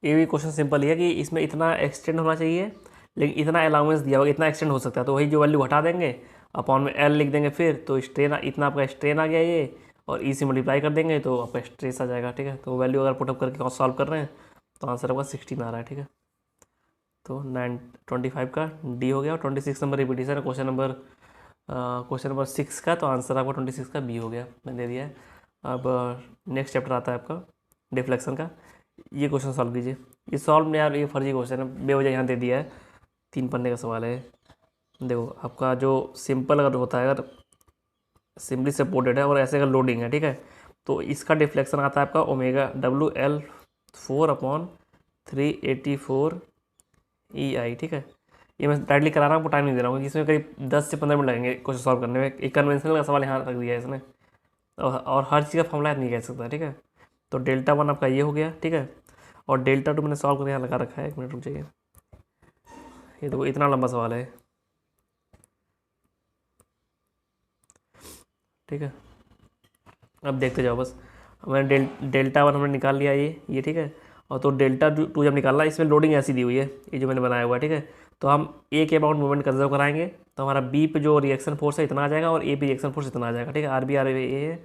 ये भी क्वेश्चन सिंपल ही है कि इसमें इतना एक्सटेंड होना चाहिए, लेकिन इतना अलाउंस दिया होगा, इतना एक्सटेंड हो सकता है, तो वही जो वैल्यू हटा देंगे, अपॉन में एल लिख देंगे, फिर तो स्ट्रेन इतना आपका स्ट्रेन आ गया ये, और ई से मल्टीप्लाई कर देंगे तो आपका स्ट्रेस आ जाएगा, ठीक है। तो वैल्यू अगर पुटअप करके सॉल्व कर रहे हैं तो आंसर आपका 16 आ रहा है, ठीक है। तो 25 का डी हो गया, और 26 नंबर रिपीटेशन है क्वेश्चन नंबर 6 का, तो आंसर आपका 26 का बी हो गया, मैंने दे दिया है। अब नेक्स्ट चैप्टर आता है आपका डिफ्लेक्शन का। ये क्वेश्चन सॉल्व कीजिए। ये सॉल्व नहीं यार, ये फर्जी क्वेश्चन है, बेवजह यहाँ दे दिया है, 3 पन्ने का सवाल है। देखो आपका जो सिंपल अगर होता है, अगर सिंपली सपोर्टेड है और ऐसे अगर लोडिंग है, ठीक है, तो इसका डिफ्लेक्शन आता है आपका ओमेगा WL4/384 EI, ठीक है। ये मैं डायरेक्टली करा रहा हूँ, आपको टाइम नहीं दे रहा हूँ, इसमें करीब 10 से 15 मिनट लगेंगे क्वेश्चन सॉल्व करने में। एक कन्वेंशनल का सवाल यहाँ रख दिया है इसने, और हर चीज़ का फॉर्मूला नहीं कह सकता, ठीक है। तो डेल्टा वन आपका ये हो गया, ठीक है। और डेल्टा टू मैंने सॉल्व करके यहाँ लगा रखा है, 1 मिनट रुक जाइए, ये तो इतना लंबा सवाल है, ठीक है। अब देखते जाओ बस। मैंने डेल्टा वन हमने निकाल लिया ये ठीक है। और तो डेल्टा टू जब निकालना, इसमें लोडिंग ऐसी दी हुई है, ये जो मैंने बनाया हुआ है, ठीक है। तो हम ए के अबाउट मूवमेंट कंजर्व कराएंगे, तो हमारा बी पे जो रिएक्शन फोर्स है इतना आ जाएगा, और ए पे रिएक्शन फोर्स इतना आ जाएगा, ठीक है। आर बी आर ए है।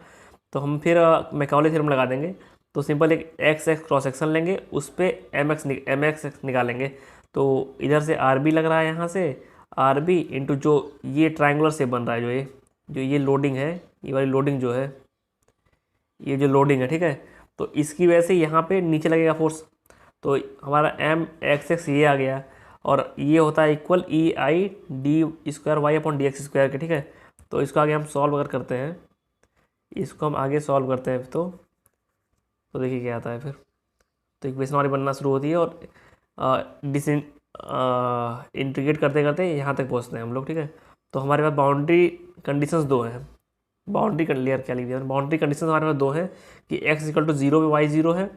तो हम फिर मैकॉले थ्योरम लगा देंगे। तो सिंपल एक एक्स एक्स क्रॉस सेक्शन लेंगे, उस पर एम एक्स निकालेंगे। तो इधर से आर बी लग रहा है, यहाँ से आर बी इंटू जो ये ट्राइंगुलर से बन रहा है, जो ये लोडिंग है, ये वाली लोडिंग जो है, ये जो लोडिंग है, ठीक है। तो इसकी वजह से यहाँ पे नीचे लगेगा फोर्स, तो हमारा एम एक्स एक्स ये आ गया, और ये होता है equal E I D square Y upon D X square के, ठीक है। तो इसको आगे हम सॉल्व अगर करते हैं, इसको हम आगे सॉल्व करते हैं तो देखिए क्या आता है फिर। तो इक्वेशन हमारी बनना शुरू होती है, और इंटीग्रेट करते करते यहाँ तक पहुँचते हैं हम लोग, ठीक है। तो हमारे पास बाउंड्री कंडीशंस दो हैं। बाउंड्री क्लियर क्या लिख दिया, बाउंड्री कंडीशन हमारे पास दो हैं कि x इक्वल टू 0 पे वाई 0 है,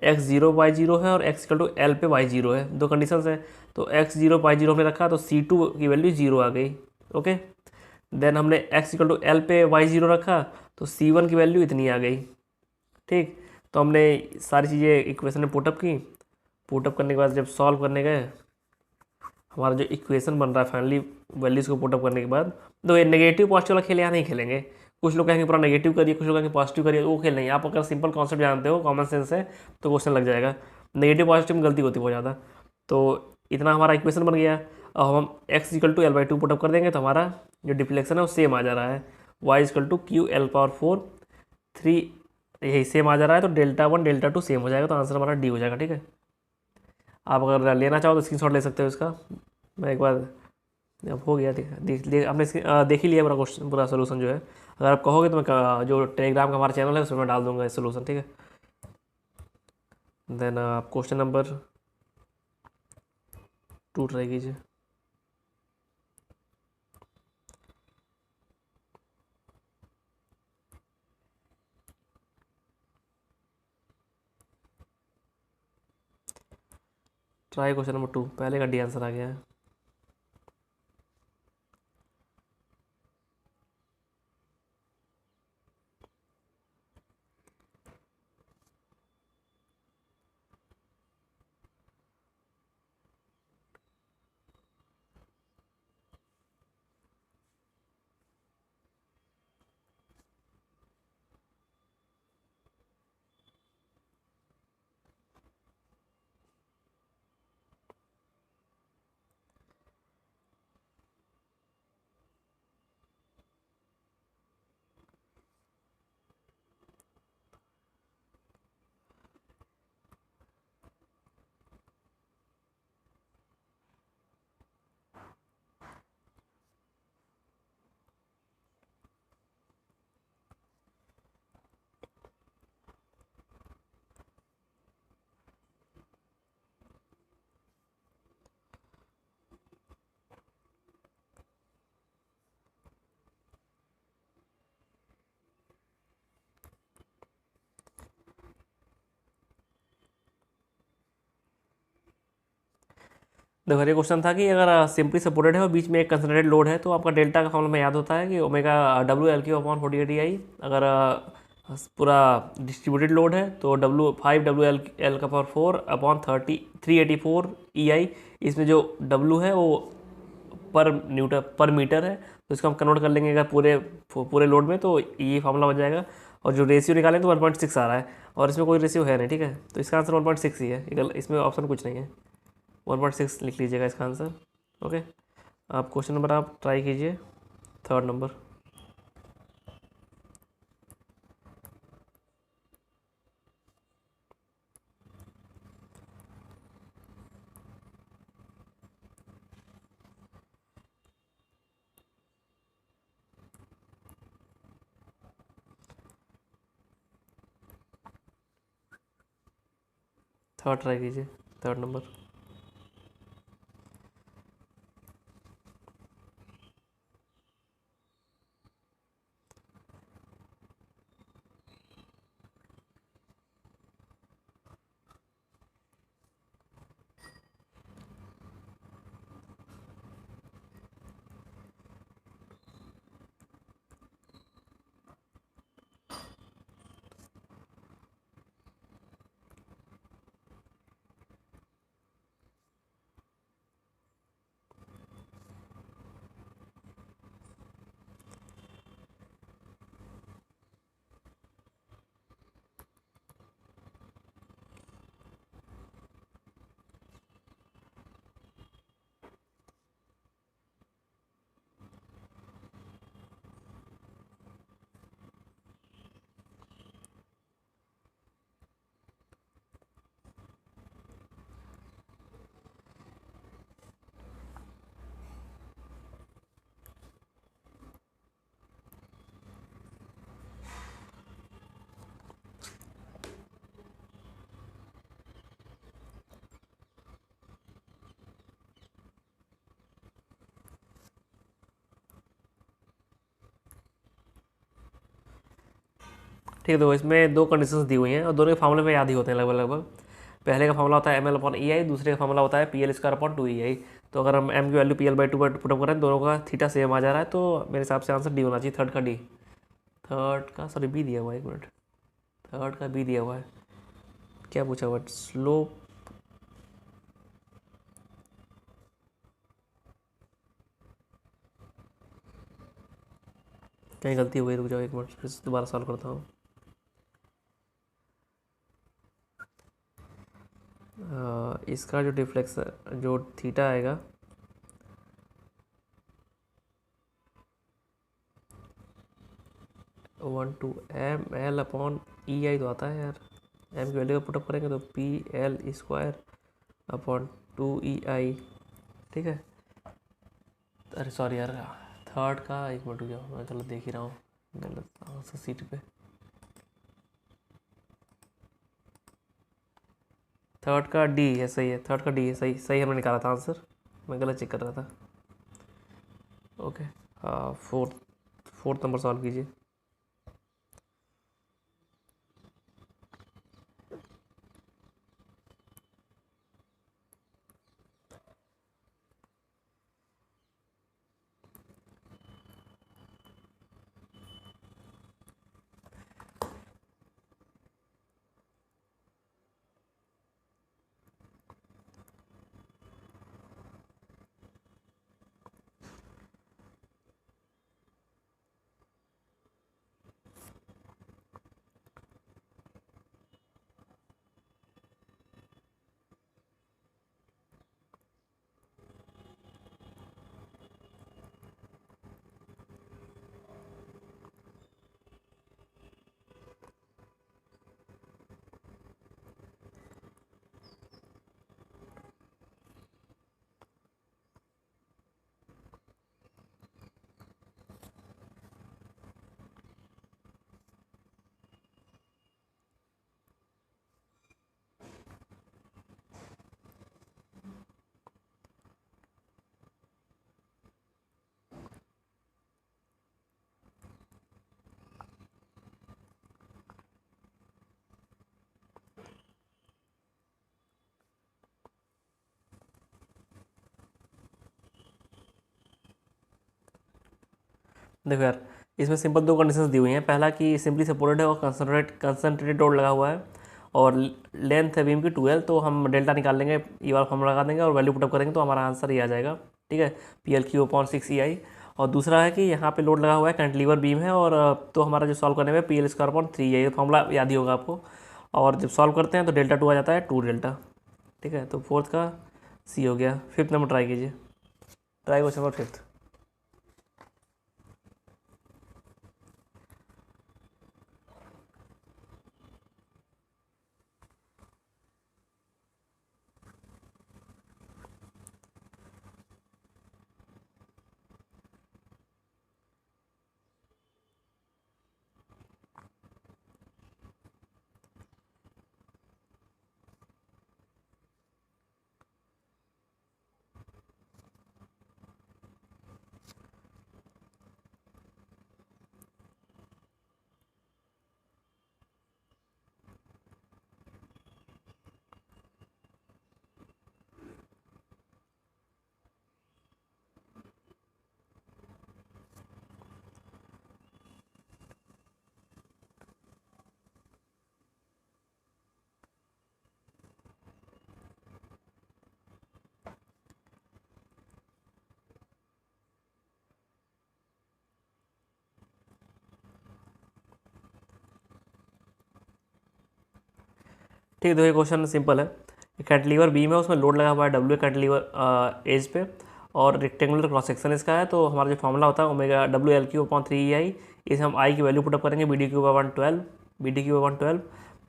x 0 वाई 0 है, और x इक्वल टू एल पे वाई 0 है। दो कंडीशंस हैं। तो x 0 वाई 0 में रखा तो C2 की वैल्यू 0 आ गई, ओके। देन हमने x इक्वल टू एल पे वाई 0 रखा, तो C1 की वैल्यू इतनी आ गई, ठीक। तो हमने सारी चीज़ें इक्वेशन में पुटअप की। पुटअप करने के बाद जब सॉल्व करने गए, हमारा जो इक्वेशन बन रहा है फाइनली वैल्यूज़ को पुटअप करने के बाद, तो ये नेगेटिव पॉजिटिव वाला खेल यहाँ नहीं खेलेंगे। कुछ लोग कहेंगे पूरा नेगेटिव करिए, कुछ लोग कहेंगे पॉजिटिव करिए, वो खेल नहीं। आप अगर सिंपल कॉन्सेप्ट जानते हो, कॉमन सेंस है, तो क्वेश्चन लग जाएगा। नेगेटिव पॉजिटिव में गलती होती है बहुत ज़्यादा। तो इतना हमारा इक्वेशन बन गया। अब हम x equal to L by two put up कर देंगे, तो हमारा जो डिफ्लेक्शन है वो सेम आ जा रहा है, y equal to Q L power 4 3, यही सेम आ जा रहा है। तो delta one delta two same हो जाएगा, तो आंसर हमारा डी हो जाएगा, ठीक है। आप अगर लेना चाहो तो स्क्रीनशॉट ले सकते हो इसका। मैं एक बार, अब हो गया, आपने देख ही लिया पूरा क्वेश्चन, पूरा सोल्यूशन जो है। अगर आप कहोगे तो मैं जो टेलीग्राम का हमारा चैनल है उसमें मैं डाल दूंगा सोल्यूशन, ठीक है। देन आप क्वेश्चन नंबर 2 ट्राई कीजिए। ट्राई क्वेश्चन नंबर 2, पहले का डी आंसर आ गया है। देखो ये क्वेश्चन था कि अगर सिंपली सपोर्टेड है और बीच में एक कंसंट्रेटेड लोड है, तो आपका डेल्टा का फॉर्मूला में याद होता है कि omega W L Q upon 48 EI। अगर पूरा डिस्ट्रीब्यूटेड लोड है तो डब्ल्यू एल का पावर 4 अपॉन 384 EI। इसमें जो डब्ल्यू है वो पर मीटर है, तो इसको हम कन्वर्ट कर लेंगे अगर पूरे लोड में, तो ये फार्मूला बन जाएगा। और जो रेशियो निकालें तो 1.6 आ रहा है, और इसमें कोई रेशियो है नहीं, ठीक है। तो इसका आंसर 1.6 ही है, इसमें ऑप्शन कुछ नहीं है। 1.6 लिख लीजिएगा इसका आंसर, ओके। आप क्वेश्चन नंबर आप ट्राई कीजिए, 3rd नंबर। थर्ड ट्राई कीजिए, 3rd नंबर। ठीक है, तो इसमें दो कंडीशंस दी हुई हैं और दोनों के फार्मूले में याद ही होते हैं लगभग लगभग। पहले का फार्मूला होता है M L upon E I, दूसरे का फार्मूला होता है P L square upon two E I. तो अगर हम एम की value P L by two पर पुटअप करें, दोनों का थीटा सेम आ जा रहा है, तो मेरे हिसाब से आंसर डी होना चाहिए, थर्ड का डी। थर्ड का सॉरी बी दिया हुआ है, एक मिनट, थर्ड का बी दिया हुआ है। क्या पूछा हुआ है? स्लोप, कहीं गलती हो गई, रुक जाओ एक मिनट, फिर से दोबारा सॉल्व करता हूँ। इसका जो डिफ्लेक्शन जो थीटा आएगा, one two M L upon E I तो आता है यार, एम की वैल्यू पुटअप करेंगे तो P L square upon two E I. ठीक है, अरे सॉरी यार, थर्ड का एक मिनट रुक जाओ, मैं चलो देख ही रहा हूँ गलत आंसर सीट पे। थर्ड का डी है, सही है, थर्ड का डी है, सही सही हमने निकाला था आंसर, मैं गलत चेक कर रहा था। ओके, हाँ, फोर्थ फोर्थ नंबर सॉल्व कीजिए। देखो यार, इसमें सिंपल दो कंडीशंस दी हुई हैं। पहला कि सिंपली सपोर्टेड है और कंसनट्रेटेड लोड लगा हुआ है, और लेंथ है बीम की 12, तो हम डेल्टा निकाल लेंगे, ये वाला फॉर्मूला लगा देंगे और वैल्यू पुटअप करेंगे तो हमारा आंसर ये आ जाएगा। ठीक है, पी एल क्यू अपॉन 6 ई आई। और दूसरा है कि यहाँ पे लोड लगा हुआ है, कैंटिलीवर बीम है, और तो हमारा जो सॉल्व करने में पी एल स्क्वायर अपॉन 3 ये फॉर्मूला याद ही होगा आपको। और जब सॉल्व करते हैं तो डेल्टा 2 आ जाता है, 2 डेल्टा। ठीक है, तो फोर्थ का सी हो गया। फिफ्थ नंबर ट्राई कीजिए, ट्राई क्वेश्चन नंबर फिफ्थ। ठीक है, तो ये क्वेश्चन सिंपल है। कैंटिलीवर बीम है, उसमें लोड लगा हुआ है डब्ल्यू कैंटिलीवर एज पे, और रेक्टेंगुलर क्रॉस सेक्शन इसका है। तो हमारा जो फॉर्मूला होता है omega W L Q upon 3 E I, इसे हम आई की वैल्यू पुटअप करेंगे, B D Q upon 12, B D Q upon 12।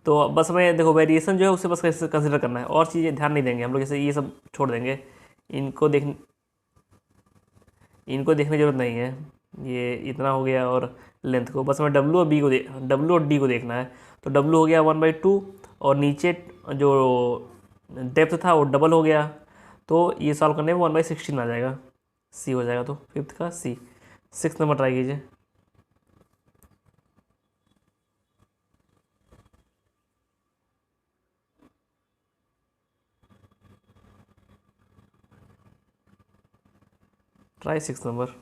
तो बस हमें देखो वेरिएशन जो है उसे बस कंसिडर करना है, और चीज़ें ध्यान नहीं देंगे हम लोग, जैसे ये सब छोड़ देंगे, इनको देख इनको देखने की जरूरत नहीं है। ये इतना हो गया, और लेंथ को बस हमें डब्ल्यू और डी को देखना है। तो डब्ल्यू हो गया 1/2, और नीचे जो डेप्थ था वो डबल हो गया, तो ये सॉल्व करने में 1/16 आ जाएगा, सी हो जाएगा। तो फिफ्थ का सी। सिक्स नंबर ट्राई कीजिए। Try 6 number.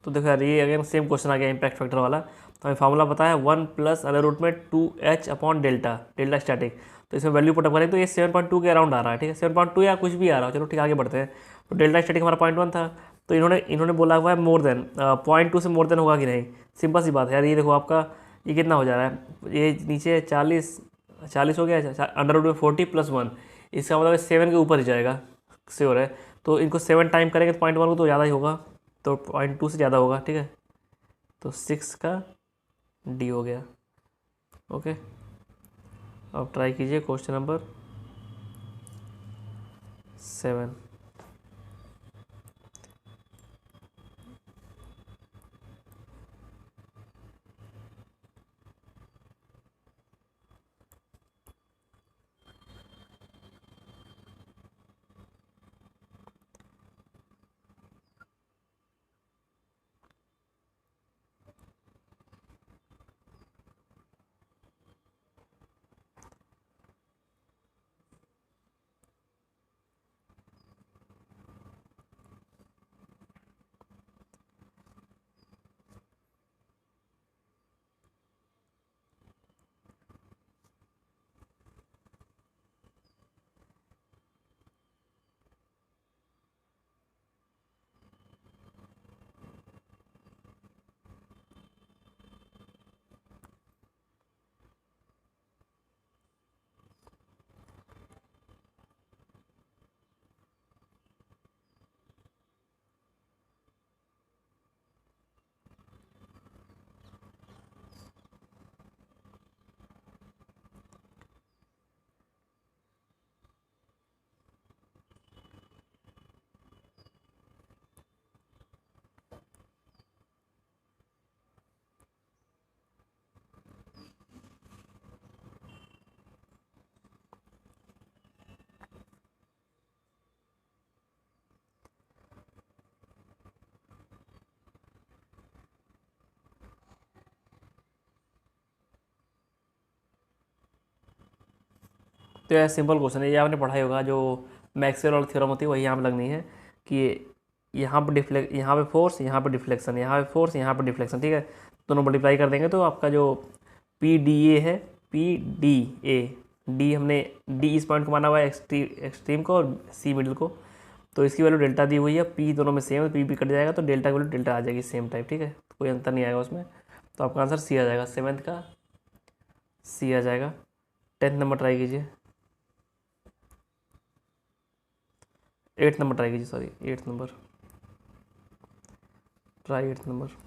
तो देखो यार, ये अगेन सेम क्वेश्चन आ गया इम्पैक्ट फैक्टर वाला। तो हमें फार्मूला पता है 1 प्लस अंडर रूट में 2h upon delta, delta static. तो इसमें वैल्यू पुटअप करें तो ये 7.2 के अराउंड आ रहा है, ठीक है, 7.2 या कुछ भी आ रहा है। चलो ठीक है, आगे बढ़ते हैं। तो डेल्टा स्टैटिक हमारा 0.1 था, तो इन्होंने बोला हुआ है मोर देन 0.2 से मोर देन होगा कि नहीं। सिंपल सी बात है यार, ये देखो आपका ये कितना हो जा रहा है, ये नीचे 40 हो गया, अंडर रूट में 40 प्लस 1, इसका मतलब 7 के ऊपर ही जाएगा, श्योर है। तो इनको 7 टाइम करेंगे तो 0.1 को तो ज़्यादा ही होगा, तो 0.2 से ज़्यादा होगा, ठीक है। तो 6 का डी हो गया। ओके, अब ट्राई कीजिए क्वेश्चन नंबर 7। तो यह सिंपल क्वेश्चन है, ये आपने पढ़ा ही होगा, जो मैक्सवेल और थ्योरम होती है वही यहाँ पर लगनी है कि यहाँ पर यहाँ पे फोर्स, यहाँ पे डिफ्लेक्शन, यहाँ पे फोर्स, यहाँ पे डिफ्लेक्शन, ठीक है। दोनों मल्टीप्लाई कर देंगे तो आपका जो पी डी ए है, पी डी ए, डी हमने डी इस पॉइंट को माना हुआ है, एक्सट्रीम को, और सी मिडिल को। तो इसकी वैल्यू डेल्टा दी हुई है, पी दोनों में सेम है, पी भी कट जाएगा तो डेल्टा की वैल्यू डेल्टा आ जाएगी सेम टाइप, ठीक है, तो कोई अंतर नहीं आएगा उसमें। तो आपका आंसर सी आ जाएगा, 7th का सी आ जाएगा। 10th नंबर ट्राई कीजिए, 8th नंबर ट्राई कीजिए, sorry 8th number, try 8th number.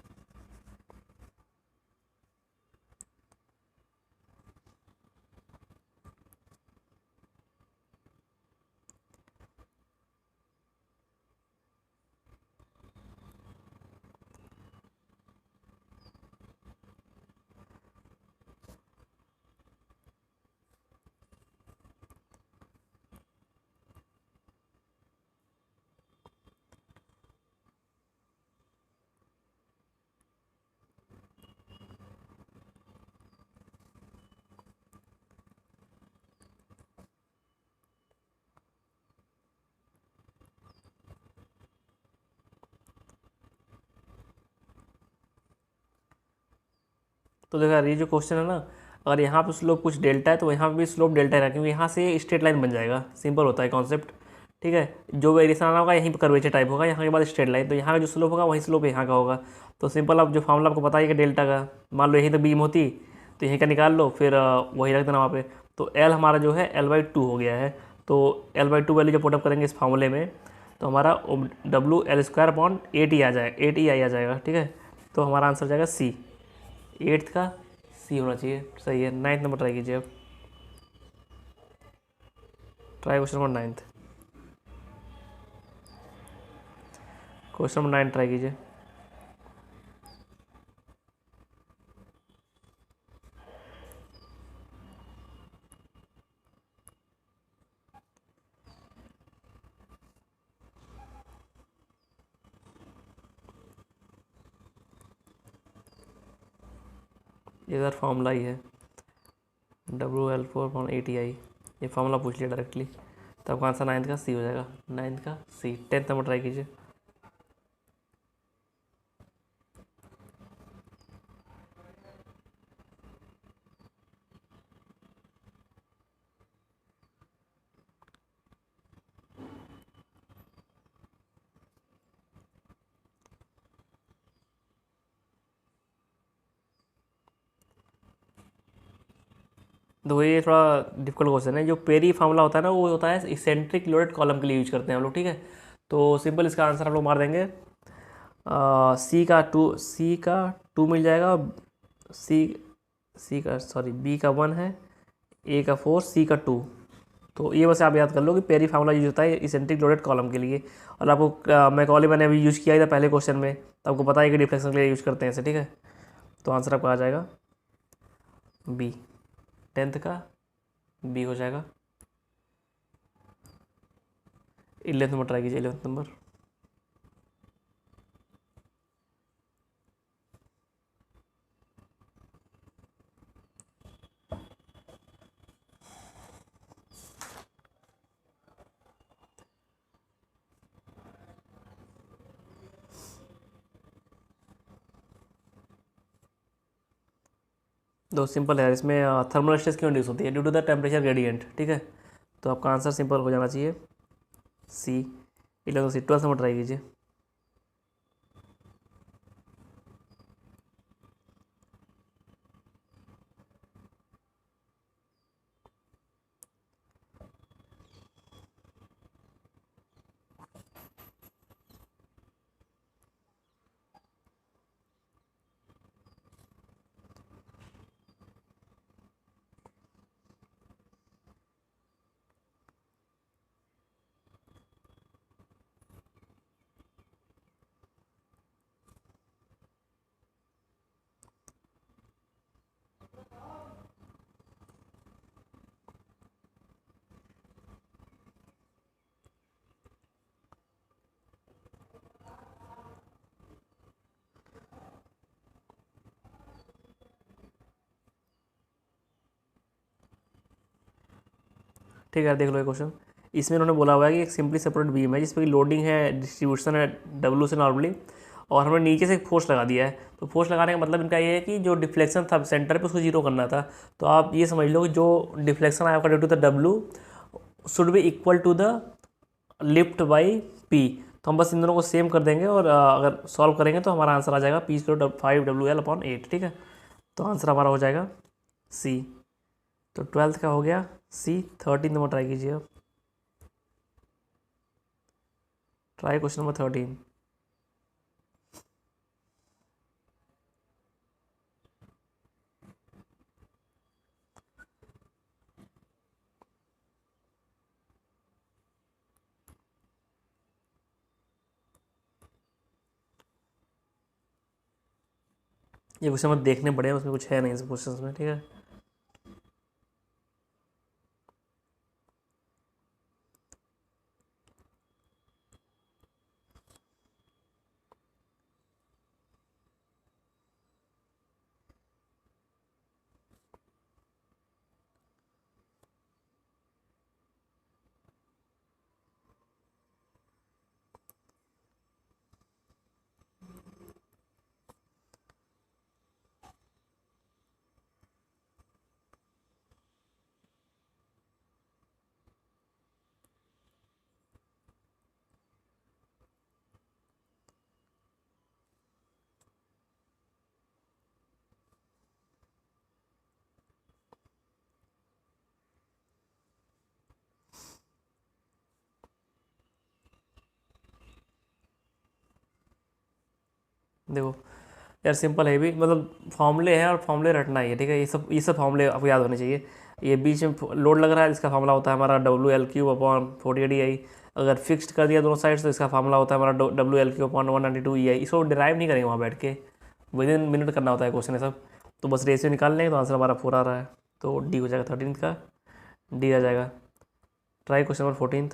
तो देखो यार, ये जो क्वेश्चन है ना, अगर यहाँ पे स्लोप कुछ डेल्टा है तो यहाँ पे भी स्लोप डेल्टा है, क्योंकि यहाँ से स्ट्रेट लाइन बन जाएगा, सिंपल होता है कॉन्सेप्ट, ठीक है। जो वेरिएशन आना होगा यहीं पर कर्वेचर टाइप होगा, यहाँ के बाद स्ट्रेट लाइन, तो यहाँ का जो स्लोप होगा वही स्लोप यहाँ का होगा। तो सिंपल, अब जो फॉर्मूला आपको पता है कि डेल्टा का, मान लो यहीं तो बीम होती तो यहीं का निकाल लो, फिर वही रख देना वहाँ पे। तो एल हमारा जो है L/2 हो गया है। तो L/2 वैल्यू जब पुटअप करेंगे इस फार्मूले में तो हमारा WL² 8E आ जाएगा, ठीक है। तो हमारा आंसर जाएगा सी, 8th का सी होना चाहिए, सही है। 9th नंबर ट्राई कीजिए अब, try question number 9th, question number 9 try कीजिए। इधर फॉर्मूला ही है WL4/8EI, ये फॉर्मूला पूछ लिया डायरेक्टली, तो आपका आंसर 9th का सी हो जाएगा, 9th का सी। 10th नंबर ट्राई कीजिए। तो ये थोड़ा डिफिकल्ट क्वेश्चन है। जो पेरी फार्मूला होता है ना, वो होता है इसेंट्रिक लोडेड कॉलम के लिए यूज करते हैं हम लोग, ठीक है। तो सिंपल इसका आंसर हम लोग मार देंगे, सी का 2 मिल जाएगा, बी का 1 है, ए का 4, सी का 2। तो ये बस आप याद कर लो कि पेरी फार्मूला यूज होता है इसेंट्रिक लोडेड कॉलम के लिए। और आपको मैकॉले मैंने अभी यूज़ किया ही था पहले क्वेश्चन में, तो आपको पता है कि डिफ्लेक्शन के लिए यूज़ करते हैं इसे, ठीक है। तो आंसर आपका आ जाएगा बी, 10th का बी हो जाएगा। 11th नंबर ट्राई कीजिए, 11th नंबर। दो सिंपल है, इसमें थर्मल स्ट्रेस क्यों इंड्यूस होती है? Due to the temperature gradient, ठीक है। तो आपका आंसर सिंपल हो जाना चाहिए सी, 11th सी। 12th नंबर ट्राई कीजिए। ठीक है, देख लो ये क्वेश्चन। इसमें उन्होंने बोला हुआ है कि एक सिंपली सेपरेट बीम है जिस पर लोडिंग है, डिस्ट्रीब्यूशन है W से नॉर्मली, और हमने नीचे से एक फोर्स लगा दिया है। तो फोर्स लगाने का मतलब इनका ये है कि जो डिफ्लेक्शन था सेंटर पे उसको जीरो करना था। तो आप ये समझ लो कि जो डिफ्लेक्शन आया आपका due to the W should be equal to the lift by P। तो हम बस इन दोनों को सेम कर देंगे और अगर सॉल्व करेंगे तो हमारा आंसर आ जाएगा P/5WL/8, ठीक है। तो आंसर हमारा हो जाएगा सी। तो 12th का हो गया सी। 13 नंबर ट्राई कीजिए अब, ट्राई क्वेश्चन नंबर 13। ये क्वेश्चन हमें देखने पड़े, उसमें कुछ है नहीं इस क्वेश्चन में, ठीक है। देखो यार सिंपल है भी, मतलब फॉर्मूले हैं और फॉर्मूले रटना ही है, ठीक है। ये सब फॉर्मूले आपको याद होने चाहिए। ये बीच में लोड लग रहा है, इसका फार्मूला होता है हमारा WL³/48EI। अगर फिक्स्ड कर दिया दोनों साइड तो इसका फार्मूला होता है हमारा WL³/192EI। इसको डिराइव नहीं करेंगे वहाँ बैठ के, विद इन मिनट करना होता है क्वेश्चन है सब। तो बस रेशियो निकाल लेंगे तो आंसर हमारा 4 आ रहा है। तो डी हो जाएगा 13 का, डी आ जाएगा। Try question number 14।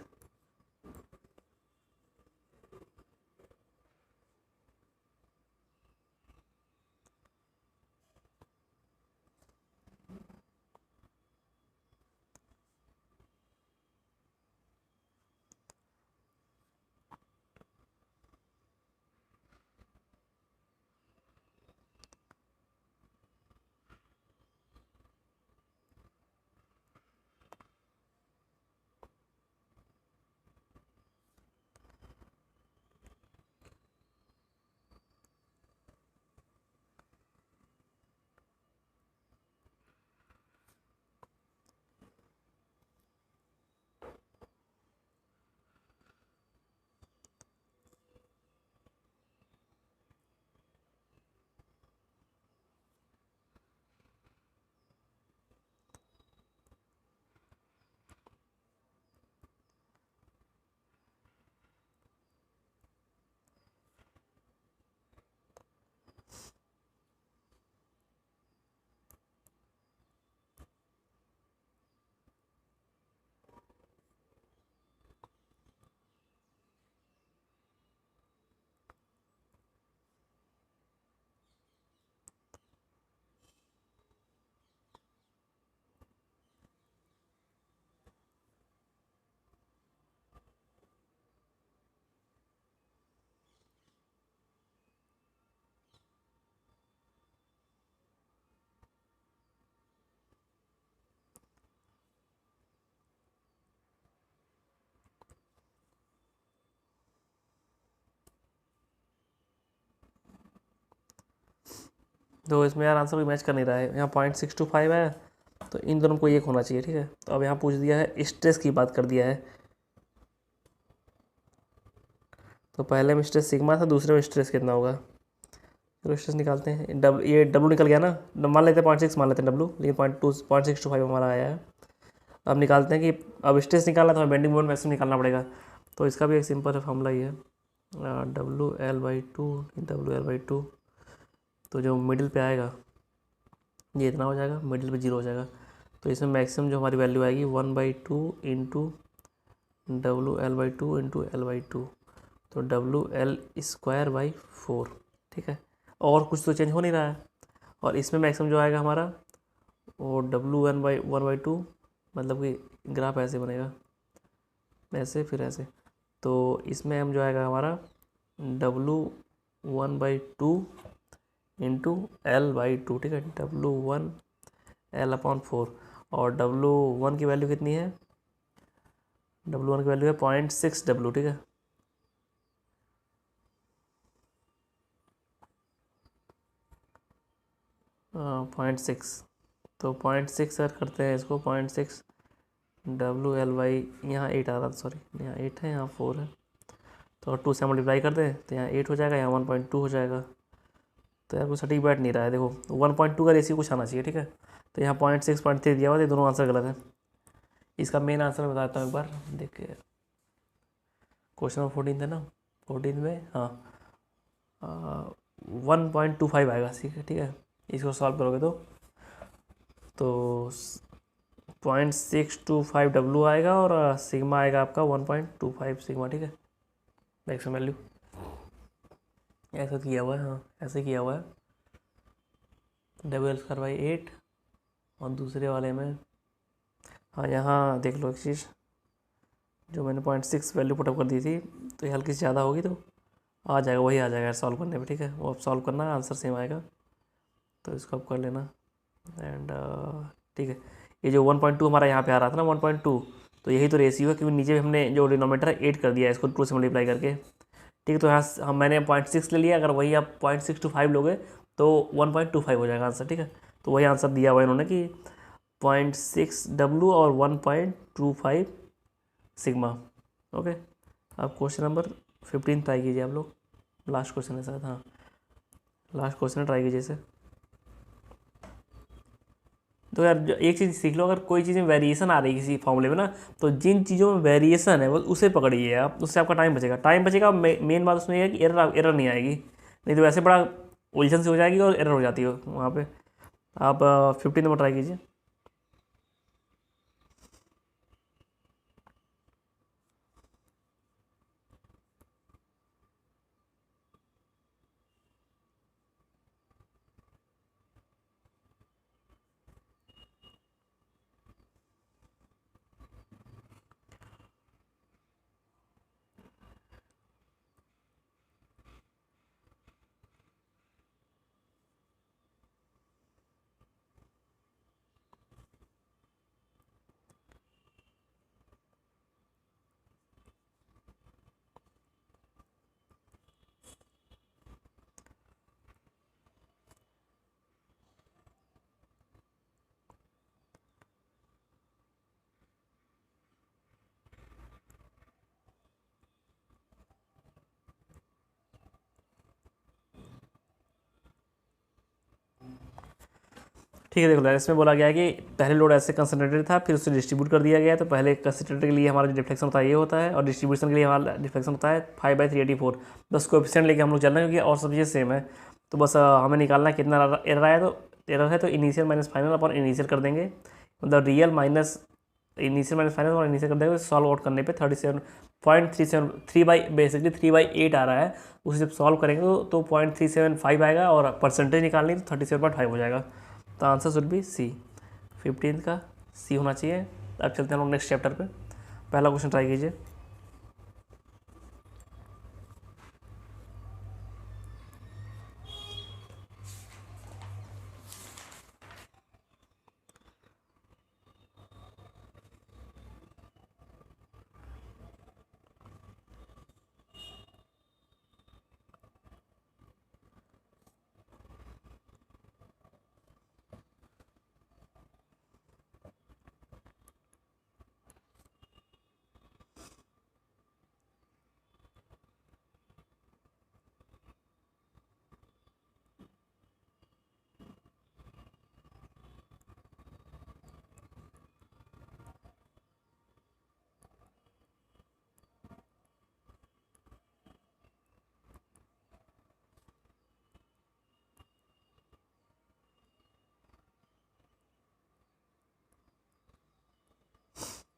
तो इसमें यार आंसर कोई मैच कर नहीं रहा है, यहाँ 0.625 है, तो इन दोनों को एक होना चाहिए, ठीक है। तो अब यहाँ पूछ दिया है, स्ट्रेस की बात कर दिया है। तो पहले में स्ट्रेस सिग्मा था, दूसरे में स्ट्रेस कितना होगा, चलो स्ट्रेस निकालते हैं। ये डब्लू निकल गया ना, मान लेते हैं 0.6 मान लेते हैं डब्लू, लेकिन 0.625 हमारा आया है। अब निकालते हैं कि अब स्ट्रेस निकालना तो हमें बेंडिंग मोमेंट मैक्सिमम निकालना पड़ेगा। तो इसका भी एक सिंपल है फॉर्मूला ही है, WL/2 WL/2। तो जो मिडिल पे आएगा ये इतना हो जाएगा, मिडिल पे 0 हो जाएगा। तो इसमें मैक्सिमम जो हमारी वैल्यू आएगी 1/2 इंटू WL/2 इंटू L/2, तो WL²/4, ठीक है। और कुछ तो चेंज हो नहीं रहा है। और इसमें मैक्सिमम जो आएगा हमारा वो W1/2, मतलब कि ग्राफ ऐसे बनेगा, ऐसे फिर ऐसे। तो इसमें हम जो आएगा हमारा W1/2 इंटू L/2, ठीक है, W1 L/4। और W1 की वैल्यू कितनी है, W1 की वैल्यू है 0.6W, ठीक है। हाँ 0.6, तो 0.6 सर करते हैं इसको, 0.6 WL/, यहाँ 8 आ रहा था, सॉरी यहाँ 8 है, यहाँ 4 है, तो 2 से मल्टीप्लाई कर दें तो यहाँ 8 हो जाएगा, यहाँ 1.2 हो जाएगा। तो यार कुछ सटीक बैठ नहीं रहा है, देखो 1.2 का रेशियो कुछ आना चाहिए, ठीक है। तो यहाँ 0.6 0.3 दिया हुआ, ये दोनों आंसर गलत है। इसका मेन आंसर मैं बताता हूँ एक बार, देखिए क्वेश्चन नंबर 14 है ना, 14 में हाँ 1.25 आएगा, ठीक है। इसको सॉल्व करोगे तो 0.625W आएगा और सिग्मा आएगा आपका 1.25 सिग्मा, ठीक है, मैक्सिमम वैल्यू। ऐसा किया हुआ है, हाँ ऐसे किया हुआ है, WL²/8। और दूसरे वाले में हाँ यहाँ देख लो एक चीज़, जो मैंने 0.6 वैल्यू पुटअप कर दी थी, तो ये हल्की सी ज़्यादा होगी तो आ जाएगा, वही आ जाएगा सॉल्व करने में, ठीक है। वो अब सॉल्व करना, आंसर सेम आएगा, तो इसको आप कर लेना। एंड ठीक है, ये जो 1.2 हमारा यहाँ पे आ रहा था ना 1.2, तो यही तो रेशियो है, क्योंकि नीचे हमने जो डिनोमीटर है 8 कर दिया है इसको 2 से मल्टीप्लाई करके, ठीक है। तो यहाँ मैंने 0.6 ले लिया, अगर वही आप 0.625 लोगे तो 1.25 हो जाएगा आंसर, ठीक है। तो वही आंसर दिया हुआ है इन्होंने कि 0.6W और 1.25 सिग्मा, ओके। अब क्वेश्चन नंबर 15 ट्राई कीजिए आप लोग, लास्ट क्वेश्चन है शायद, हाँ लास्ट क्वेश्चन ट्राई कीजिए इसे। तो यार एक चीज़ सीख लो, अगर कोई चीज़ में वेरिएशन आ रही है किसी फॉर्मूले में ना, तो जिन चीज़ों में वेरिएशन है वो उसे पकड़िए आप, उससे आपका टाइम बचेगा। मेन बात उसमें यह है कि एरर नहीं आएगी, नहीं तो वैसे बड़ा उलझन से हो जाएगी और एरर हो जाती है वहाँ पे। आप 15 नंबर ट्राई कीजिए। ठीक है, देखो यार, इसमें बोला गया है कि पहले लोड ऐसे कंसनट्रेटेड था, फिर उसे डिस्ट्रीब्यूट कर दिया गया है। तो पहले कंसनट्रेटेड के लिए हमारा जो डिफ्लेक्शन होता है ये होता है, और डिस्ट्रीब्यूशन के लिए हमारा डिफ्लेक्शन होता है 5/384। बस कोएफिशिएंट लेके हम लोग चल रहे हैं क्योंकि और सब चीज़ सेम है। तो बस हमें निकालना है कितना एरर आया। तो एरर है तो इनिशियल माइनस फाइनल अपन इनिशियल कर देंगे, मतलब real minus initial minus final और इनिशियल कर देंगे। सॉल्व आउट करने पे 37.373 बेसिकली 3/8 आ रहा है। उसे जब सॉल्व करेंगे तो 0.375 आएगा, और परसेंटेज निकालनी तो 37.5 हो जाएगा। तो आंसर शुड बी सी। 15 का सी होना चाहिए। अब चलते हैं हम लोग नेक्स्ट चैप्टर पे। पहला क्वेश्चन ट्राई कीजिए।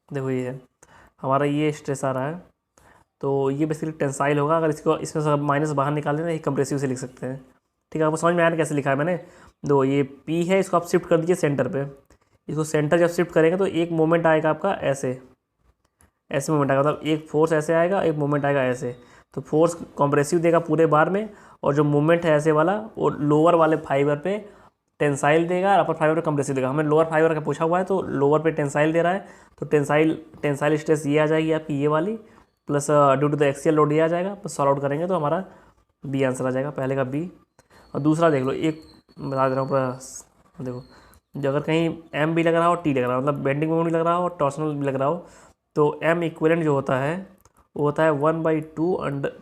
देखो ये है हमारा, ये स्ट्रेस आ रहा है, तो ये बेसिकली टेंसाइल होगा। अगर इसको इसमें से माइनस बाहर निकाल देना, ये कंप्रेसिव से लिख सकते हैं। ठीक है, आपको समझ में आया ना कैसे लिखा है मैंने। दो ये पी है, इसको आप शिफ्ट कर दीजिए सेंटर पे। इसको सेंटर जब शिफ्ट करेंगे तो एक मोमेंट आएगा आपका ऐसे, ऐसे मोमेंट आएगा, मतलब एक फोर्स ऐसे आएगा, एक मोमेंट आएगा ऐसे। तो फोर्स कंप्रेसिव देगा पूरे बार में, और जो मोमेंट है ऐसे वाला वो लोअर वाले फाइबर पे टेंसाइल देगा, और अपर फाइबर पे कंप्रेसिव देगा। हमें लोअर फाइबर का पूछा हुआ है तो लोअर पे टेंसाइल दे रहा है, तो टेंसाइल स्ट्रेस ये आ जाएगी आपकी, ये वाली, plus due to the axial load ये आ जाएगा। प्लस सॉल्व आउट करेंगे तो हमारा बी आंसर आ जाएगा, पहले का बी। और दूसरा देख लो, एक बता दे रहा हूँ पूरा, देखो जो अगर कहीं एम भी लग रहा हो, टी लग रहा हो, मतलब बेंडिंग मोमेंट भी लग रहा हो और टॉर्सनल भी लग रहा हो, तो एम इक्विवेलेंट जो होता है वो होता है 1/2 अंडर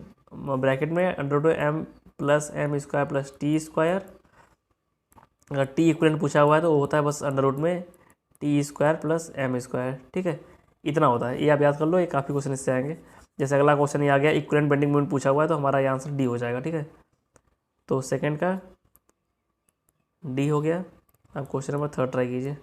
ब्रैकेट में √m plus m square plus T square. अगर टी इक्विवेलेंट पूछा हुआ है तो वो होता है बस अंडर रूट में T square plus m square. ठीक है, इतना होता है, ये आप याद कर लो, ये काफ़ी क्वेश्चन इससे आएंगे। जैसे अगला क्वेश्चन ये आ गया, इक्विवेलेंट बेंडिंग मोमेंट पूछा हुआ है, तो हमारा ये आंसर डी हो जाएगा। ठीक है, तो सेकंड का डी हो गया। अब क्वेश्चन नंबर 3 ट्राई कीजिए।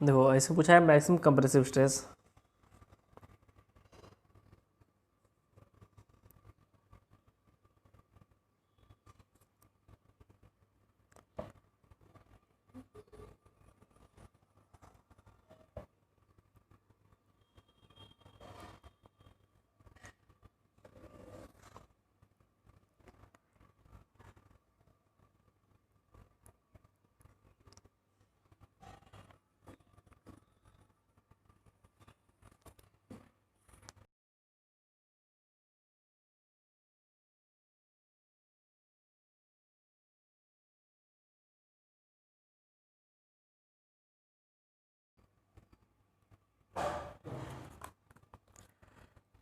देखो ऐसे पूछा है मैक्सिमम कंप्रेसिव स्ट्रेस।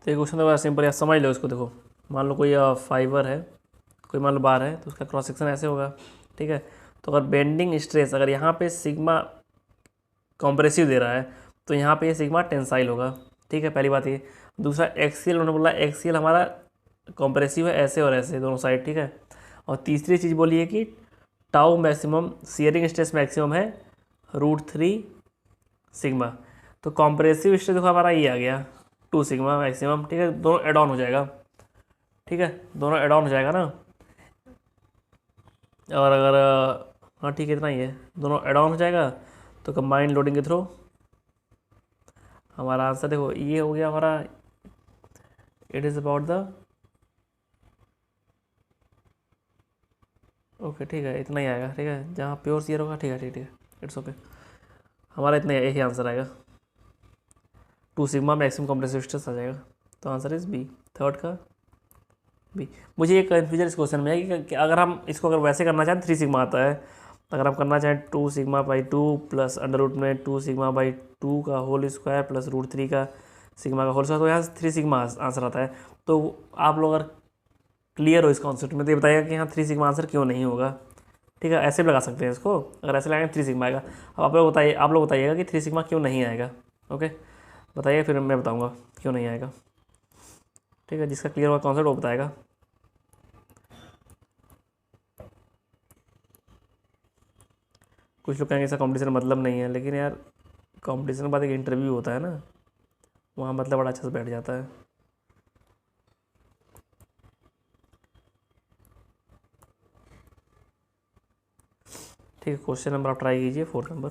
तो ये क्वेश्चन तो बड़ा सिंपल है, समझ लो इसको। देखो मान लो कोई फाइबर है, कोई मान लो बार है, तो उसका क्रॉस सेक्शन ऐसे होगा, ठीक है। तो अगर बेंडिंग स्ट्रेस अगर यहाँ पे सिग्मा कॉम्प्रेसिव दे रहा है तो यहाँ पे ये सिग्मा टेंसाइल होगा, ठीक है, पहली बात ये। दूसरा एक्सियल, उन्होंने बोला एक्सियल हमारा कॉम्प्रेसिव है ऐसे और ऐसे दोनों साइड, ठीक है। और तीसरी चीज़ बोली है कि tau maximum shearing stress maximum है √3 सिग्मा। तो कॉम्प्रेसिव स्ट्रेस देखो हमारा ये आ गया 2 सिग्मा मैक्सिमम, ठीक है, दोनों एड ऑन हो जाएगा, ठीक है, दोनों एड ऑन हो जाएगा ना। और अगर हाँ ठीक है इतना ही है, दोनों एड ऑन हो जाएगा तो कंबाइंड लोडिंग के थ्रू हमारा आंसर देखो ये हो गया हमारा, it is about the, okay ठीक है इतना ही आएगा, ठीक है, जहाँ प्योर शियर होगा, ठीक है ठीक है इट्स ओके। हमारा इतना यही आंसर आएगा, 2 सिग्मा मैक्सिमम कॉम्प्रेसिव स्ट्रेस आ जाएगा। तो आंसर इज बी, थर्ड का बी। मुझे एक कन्फ्यूजन इस क्वेश्चन में है कि अगर हम इसको अगर वैसे करना चाहें 3 सिग्मा आता है, अगर हम करना चाहें 2 sigma by 2 plus under root में 2 सिग्मा बाई 2 का होल स्क्वायर प्लस √3 का सिग्मा का होल स्क्वायर, तो यहाँ 3 सिग्मा आंसर आता है। तो आप लोग अगर क्लियर हो इस कॉन्सेप्ट में तो ये बताइएगा कि यहाँ 3 सिग्मा आंसर क्यों नहीं होगा, ठीक है। ऐसे भी लगा सकते हैं इसको, अगर ऐसे लगाएंगे 3 सिग्मा आएगा। अब आप लोग बताइएगा कि 3 सिग्मा क्यों नहीं आएगा, ओके बताइए, फिर मैं बताऊँगा क्यों नहीं आएगा, ठीक है। जिसका क्लियर हुआ कॉन्सेप्ट वो बताएगा। कुछ लोग कहेंगे इसका कॉम्पिटिशन मतलब नहीं है, लेकिन यार कॉम्पिटिशन के बाद एक इंटरव्यू होता है ना, वहाँ मतलब बड़ा अच्छा से बैठ जाता है। ठीक है, क्वेश्चन नंबर आप ट्राई कीजिए, 4 नंबर।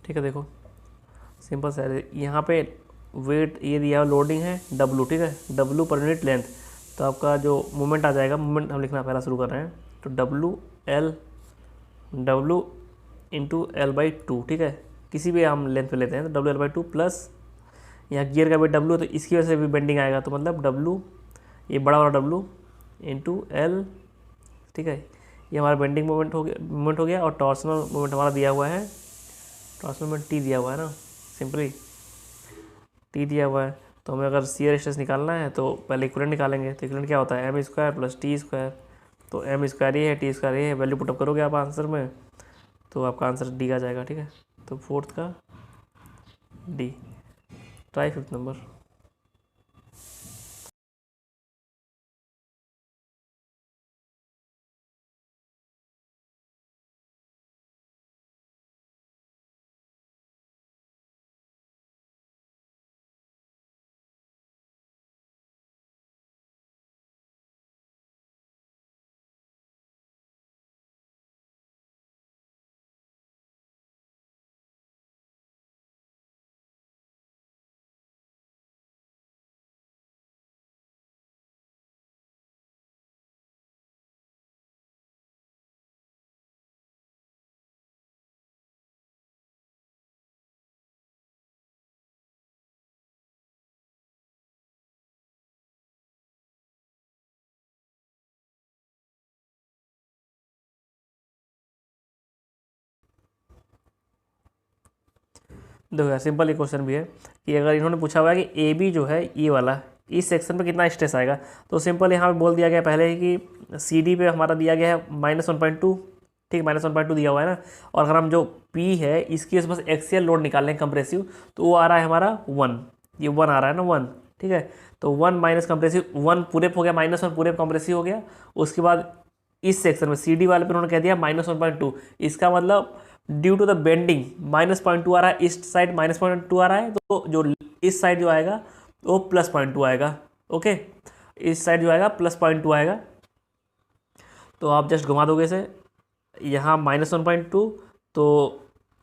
ठीक है, देखो सिंपल सा है, यहाँ पे वेट ये दिया लोडिंग है W, ठीक है, W पर यूनिट लेंथ। तो आपका जो मोमेंट आ जाएगा, मोमेंट हम लिखना पहला शुरू कर रहे हैं, तो W इंटू L/2, ठीक है, किसी भी हम लेंथ पे लेते हैं तो WL/2 प्लस यहाँ गियर का वेट W है तो इसकी वजह से भी बेंडिंग आएगा, तो मतलब W ये बड़ा वाला W इंटू L, ठीक है, ये हमारा बेंडिंग मोमेंट हो गया। और टॉर्सनल मोमेंट हमारा दिया हुआ है, टॉर्सनल मोमेंट T दिया हुआ है ना, सिंपली T दिया हुआ है। तो हमें अगर शियर स्ट्रेस निकालना है तो पहले इक्विवेलेंट निकालेंगे। तो इक्विवेलेंट क्या होता है, m² प्लस T²। तो m² ये है, T² ये है, वैल्यू पुटअप करोगे आप आंसर में तो आपका आंसर डी का जाएगा, ठीक है। तो फोर्थ का डी। Try 5th number. देखो यार सिंपल एक क्वेश्चन भी है कि अगर इन्होंने पूछा हुआ है कि ए बी जो है ये वाला इस सेक्शन पे कितना स्ट्रेस आएगा, तो सिंपल यहाँ पे बोल दिया गया पहले ही कि सी डी पे हमारा दिया गया है -1.2, ठीक, -1.2 दिया हुआ है ना। और अगर हम जो पी है इसकी बस एक्सियल लोड निकाल लें कंप्रेसिव, तो वो आ रहा है हमारा 1, ये 1 आ रहा है ना 1, ठीक है। तो 1 माइनस कंप्रेसिव 1 पूरे हो गया, -1 पूरे कंप्रेसिव हो गया। उसके बाद इस सेक्शन में सी डी वाले पे उन्होंने कह दिया -1.2, इसका मतलब ड्यू टू द बेंडिंग -0.2 आ रहा है, इस साइड -0.2 आ रहा है, तो जो इस साइड जो आएगा वो +0.2 आएगा। ओके, इस साइड जो आएगा +0.2 आएगा। तो आप जस्ट घुमा दोगे इसे, यहाँ -1.2, तो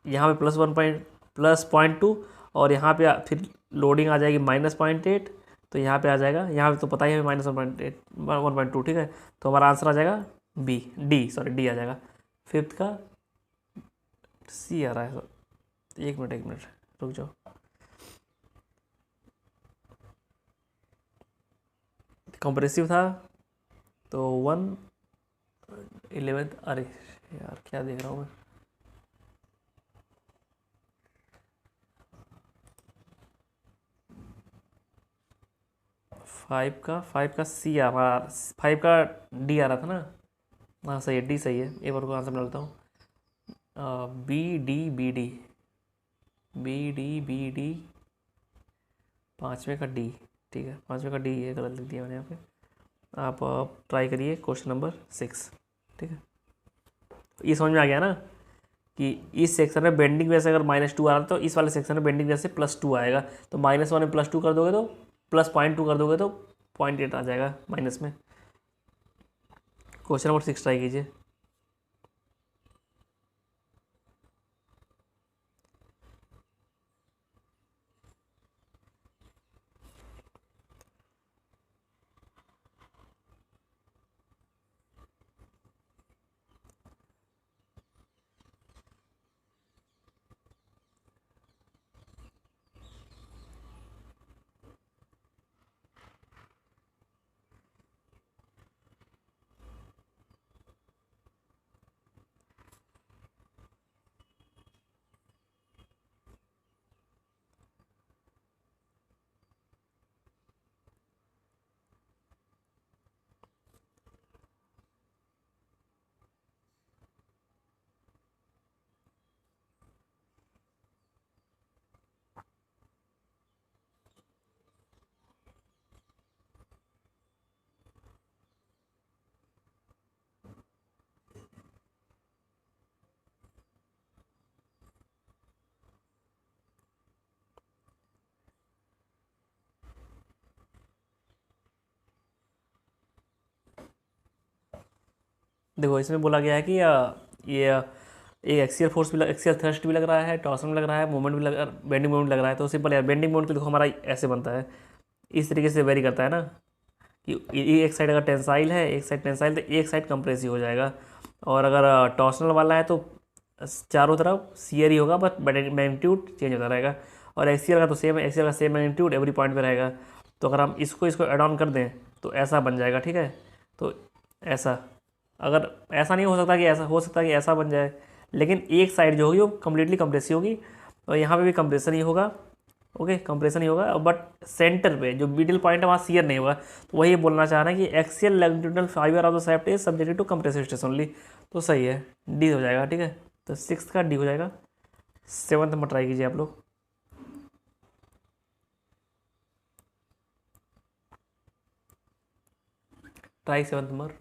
यहाँ पे +0.2 और यहाँ पे फिर लोडिंग आ जाएगी -0.8, तो यहाँ पे आ जाएगा, यहाँ पे तो पता ही है -1.8 1.2, ठीक है। तो हमारा आंसर आ जाएगा डी आ जाएगा। फिफ्थ का सी आ रहा है सर, एक मिनट रुक जाओ। कंप्रेसिव था तो 1/11, अरे यार क्या देख रहा हूँ मैं, फाइव का सी आ रहा, 5 का डी आ रहा था ना। हाँ सही है, डी सही है, एक बार को आंसर डालता हूँ। बी डी पाँचवें का डी, ठीक है, पाँचवें का डी ये गलत लिख दिया मैंने यहाँ पे। आप ट्राई करिए क्वेश्चन नंबर 6, ठीक है। ये समझ में आ गया ना कि इस सेक्शन में बेंडिंग वजह से अगर -2 आ रहा है तो इस वाले सेक्शन में बेंडिंग वजह से +2 आएगा, तो -1 में +2 कर दोगे तो +0.2 कर दोगे तो 0.8 आ जाएगा माइनस में। क्वेश्चन नंबर 6 ट्राई कीजिए। देखो इसमें बोला गया है कि ये एक एक्सियल फोर्स भी एक्सियल थ्रस्ट भी लग रहा है, टॉर्सन भी लग रहा है, मूवमेंट भी बेंडिंग मूवमेंट लग रहा है। तो सिंपल यार बेंडिंग मूवमेंट तो देखो हमारा ऐसे बनता है, इस तरीके से वेरी करता है ना कि एक साइड अगर टेंसाइल है, एक साइड टेंसाइल, तो एक साइड कंप्रेसिव हो जाएगा। और अगर टॉर्सनल वाला है तो चारों तरफ शियर ही होगा, बट मैग्नीट्यूड चेंज होता रहेगा। और एक्सियल का तो सेम है, एक्सियल का सेम मैग्नीट्यूड एवरी पॉइंट पे रहेगा। तो अगर हम इसको एड ऑन कर दें तो ऐसा बन जाएगा, ठीक है। तो ऐसा, अगर ऐसा नहीं हो सकता कि ऐसा हो सकता है कि ऐसा बन जाए, लेकिन एक साइड जो होगी वो कम्प्लीटली कंप्रेसिव होगी और यहाँ पे भी कंप्रेशन ही होगा। ओके, कंप्रेशन ही होगा, बट सेंटर पे जो मिडिल पॉइंट है वहाँ शियर नहीं होगा। तो वही बोलना चाह रहे हैं कि axial longitudinal fibre of the shaft is subjected to compressive stress only. तो सही है, डी हो जाएगा, ठीक है। तो 6th का डी हो जाएगा। 7th में ट्राई कीजिए आप लोग। Try 7th number.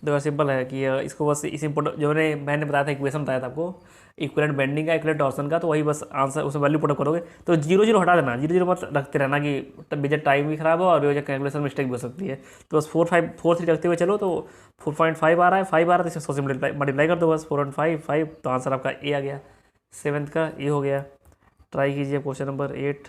देखो सिंपल है कि इसको बस इस इम्पोर्ट जो मैंने बताया था, इक्वेशन बताया था आपको, इक्विवेलेंट बेंडिंग का, इक्विवेलेंट टॉर्सन का, तो वही बस आंसर उसमें वैल्यू पुट करोगे। तो 0 हटा देना, 0 मत रखते रहना कि बेजा टाइम भी खराब हो और बेजा कैलकुलेशन मिस्टेक भी हो सकती है। तो बस 4 3 रखते हुए चलो, तो 4.5 आ रहा है, 5 आ रहा है, तो 100 से मल्टीप्लाई कर दो बस, 4.5 तो आंसर आपका ए आ गया। 7th का ए हो गया। ट्राई कीजिए क्वेश्चन नंबर 8।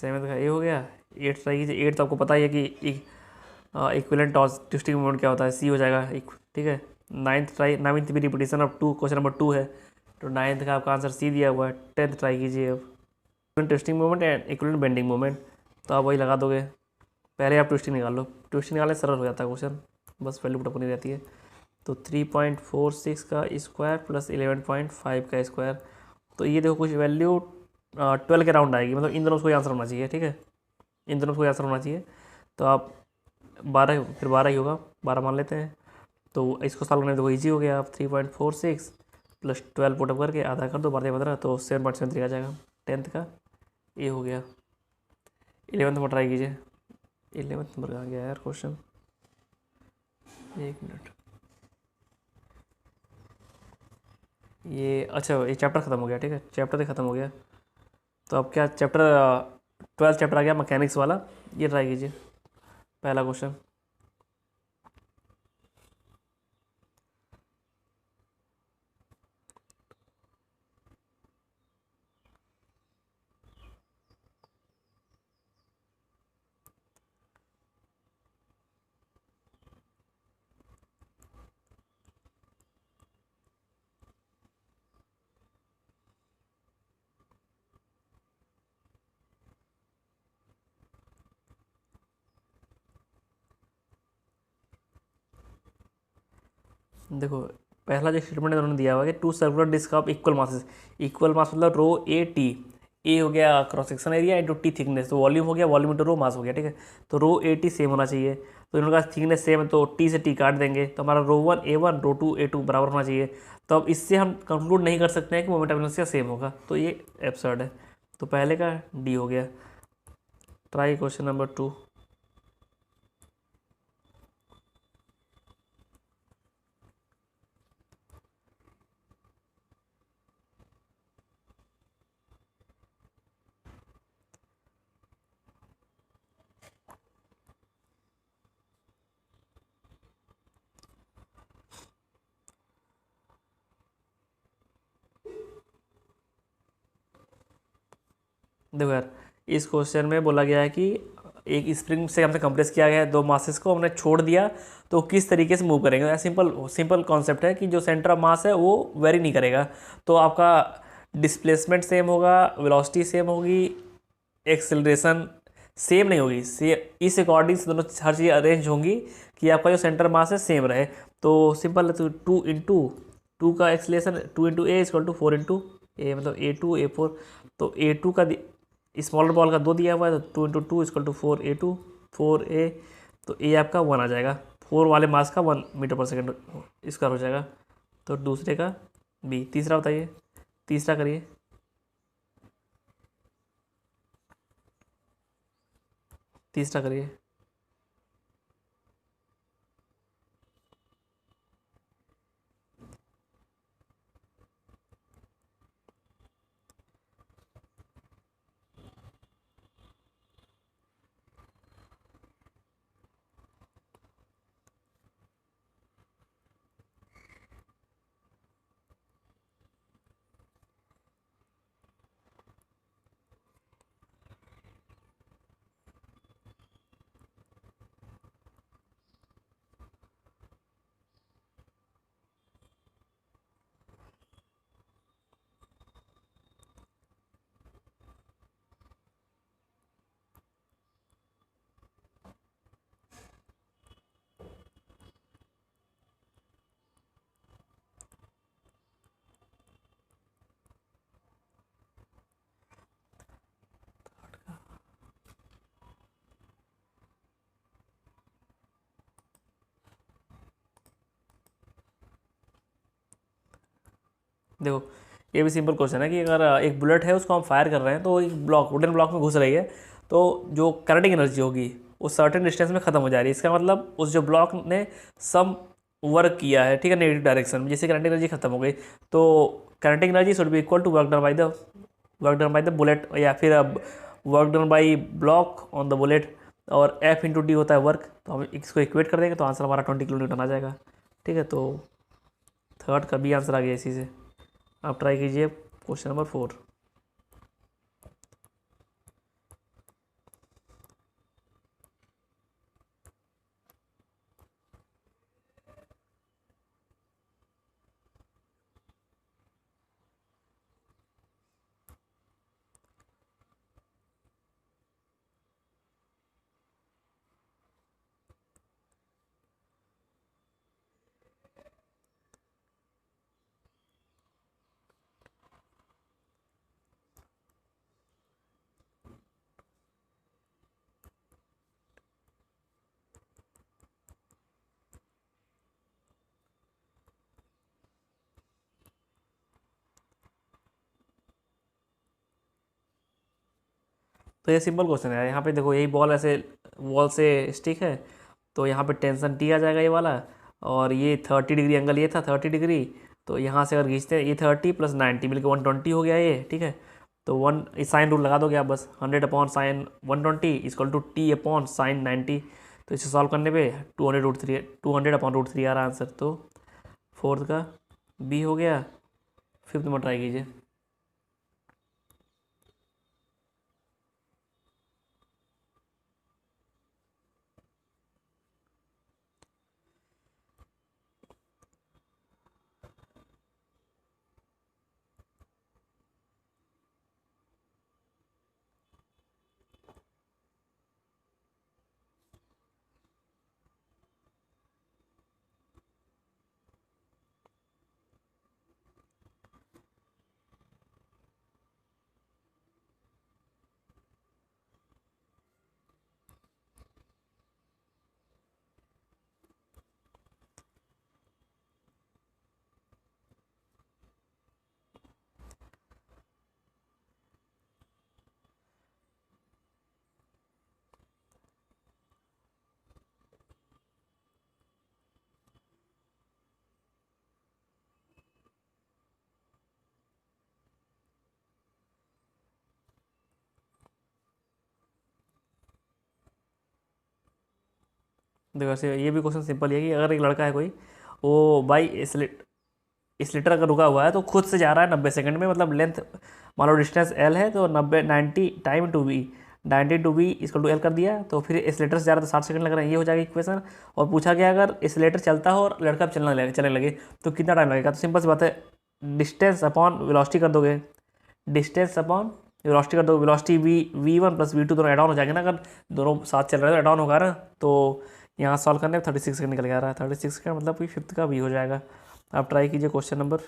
सेवन्थ का ए हो गया। एट्थ ट्राई कीजिए। एट्थ तो आपको पता ही है कि इक्विवेलेंट टॉस ट्विस्टिंग मोमेंट क्या होता है, सी हो जाएगा। ठीक है। नाइन्थ ट्राई, नाइन्थ भी repetition of two, question number 2 है, तो नाइन्थ का आपका आंसर सी दिया हुआ है। 10th ट्राई कीजिए अब। Twisting moment and equivalent bending moment, तो आप वही लगा दोगे। पहले आप ट्विस्टिंग निकाल लो, ट्विस्टिंग निकालने सरल हो जाता है क्वेश्चन, बस वैल्यू पुटअप नहीं रहती है। तो 3.46 का स्क्वायर प्लस 11.5 का स्क्वायर, तो ये देखो कुछ वैल्यू 12 के राउंड आएगी, मतलब इन दोनों को आंसर होना चाहिए। ठीक है, इन दोनों को आंसर होना चाहिए। तो आप 12, फिर 12 ही होगा, 12 मान लेते हैं। तो इसको सॉल्व करने देखो ईजी हो गया। आप 3.46 प्लस 12 पुटअप करके आधा कर दो, 12 तो 7.73 आ जाएगा। 10th का ये हो गया। 11th में ट्राई कीजिए। 11th नंबर का आ गया यार क्वेश्चन, एक मिनट। ये अच्छा, ये चैप्टर ख़त्म हो गया। ठीक है, चैप्टर ख़त्म हो गया। तो अब क्या चैप्टर 12th चैप्टर आ गया मैकेनिक्स वाला, ये ट्राई कीजिए पहला क्वेश्चन। देखो पहला जो स्टेटमेंट उन्होंने दिया हुआ है कि 2 circular disc of equal masses, equal mass मतलब रो ए टी, ए हो गया cross section area into T thickness, तो वॉल्यूम हो गया, वॉल्यूम इंटू रो मास हो गया। ठीक है, तो रो ए टी सेम होना चाहिए, तो इनके पास थिकनेस सेम है, तो टी से टी काट देंगे, तो हमारा रो 1 A1 रो 2 A2 बराबर होना चाहिए। तो अब इससे हम कंक्लूड नहीं कर सकते हैं कि मोमेंट ऑफ इनर्शिया सेम होगा, तो ये एब्सर्ड है। तो पहले का डी हो गया। Try question number 2। देखो यार, इस क्वेश्चन में बोला गया है कि एक स्प्रिंग से हमने कंप्रेस किया गया है, दो मासेस को हमने छोड़ दिया, तो किस तरीके से मूव करेंगे। सिंपल सिंपल कॉन्सेप्ट है कि जो सेंटर ऑफ मास है वो वेरी नहीं करेगा, तो आपका डिस्प्लेसमेंट सेम होगा, वेलोसिटी सेम होगी, एक्सेलरेशन सेम नहीं होगी। इस अकॉर्डिंग से दोनों हर चीज़ अरेंज होंगी कि आपका जो सेंटर मास है सेम रहे। तो सिंपल है, तो 2 का एक्सेलरेशन 2 × A = 4 × A, मतलब A2 A4, तो A2 का स्मॉलर बॉल का 2 दिया हुआ है, तो 2 × 2 = 4A2 4A, तो A आपका 1 आ जाएगा, 4 वाले मास का 1 मीटर/सेकंड इसका हो जाएगा। तो दूसरे का बी। तीसरा बताइए, तीसरा करिए। तीसरा करिए। देखो ये भी सिंपल क्वेश्चन है कि अगर एक बुलेट है उसको हम फायर कर रहे हैं, तो एक ब्लॉक वुडन ब्लॉक में घुस रही है, तो जो करंटिंग एनर्जी होगी वो सर्टेन डिस्टेंस में ख़त्म हो जा रही है। इसका मतलब उस जो ब्लॉक ने सम वर्क किया है, ठीक है, नेगेटिव डायरेक्शन में, जिससे करंटिंग एनर्जी खत्म हो गई, तो kinetic energy should be equal to work done by the bullet, या फिर work done by block on the bullet, और F × D होता है वर्क, तो हम इसको इक्वेट कर देंगे तो आंसर हमारा 20 किलोन्यूटन आ जाएगा। ठीक है, तो थर्ड का बी आंसर आ गया इसी से। आप ट्राई कीजिए क्वेश्चन नंबर 4। तो ये सिंपल क्वेश्चन है। यहाँ पे देखो यही बॉल ऐसे वॉल से स्टिक है, तो यहाँ पे टेंशन टी आ जाएगा ये वाला, और ये 30 डिग्री एंगल ये था 30 डिग्री, तो यहाँ से अगर खींचते हैं ये 30 + 90 मिलकर 120 हो गया ये, ठीक है। तो वन साइन रूल लगा दोगे आप बस, 100/sin 120 = T/sin 90। तो इसे सॉल्व करने पे 200/√3 200/√3 आ रहा आंसर। तो फोर्थ का बी हो गया। फिफ्थ में ट्राई कीजिए। देखो ऐसे ये भी क्वेश्चन सिंपल है कि अगर एक लड़का है कोई, वो बाई स्लिटर अगर रुका हुआ है तो खुद से जा रहा है 90 सेकंड में, मतलब लेंथ मान लो डिस्टेंस एल है, तो 90 time two V 90 two V = L कर दिया, तो फिर स्लेटर से जा रहा है तो 60 सेकंड लग रहा है, ये हो जाएगा इक्वेशन। और पूछा गया अगर स्लेटर चलता हो और लड़का चलने लगे तो कितना टाइम लगेगा। तो सिंपल सी बात है, डिस्टेंस अपॉन वेलोसिटी कर दोगे, डिस्टेंस अपॉन वेलोसिटी कर दोगे, वेलोसिटी v1 + v2 दोनों एड ऑन हो जाएंगे ना, अगर दोनों साथ चल रहे हैं तो एड ऑन होगा ना। तो यहाँ सॉल्व करने में 36 सेकंड निकल के आ रहा है, 36 सेकंड मतलब कि फिफ्थ का भी हो जाएगा। आप ट्राई कीजिए क्वेश्चन नंबर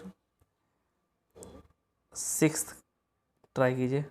6 ट्राई कीजिए।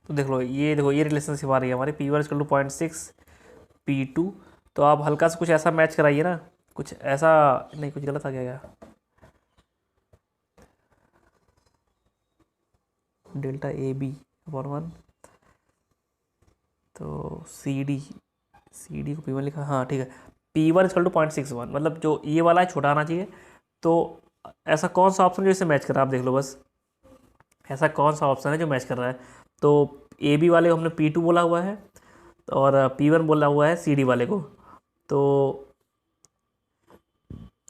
तो देखो ये रिलेशनशिप आ रही है हमारी, P1 = 0.6 P2। तो आप हल्का सा कुछ ऐसा मैच कराइए ना, कुछ ऐसा, नहीं कुछ गलत आ गया क्या, डेल्टा AB/1, तो सी डी को P1 लिखा, हाँ ठीक है। P1 = 0.61, मतलब जो ये वाला है छोटा आना चाहिए। तो ऐसा कौन सा ऑप्शन जो इसे मैच कर रहा है, आप देख लो बस, ऐसा कौन सा ऑप्शन है जो मैच कर रहा है। तो ए बी वाले को हमने P2 बोला हुआ है, और P1 बोला हुआ है सी डी वाले को। तो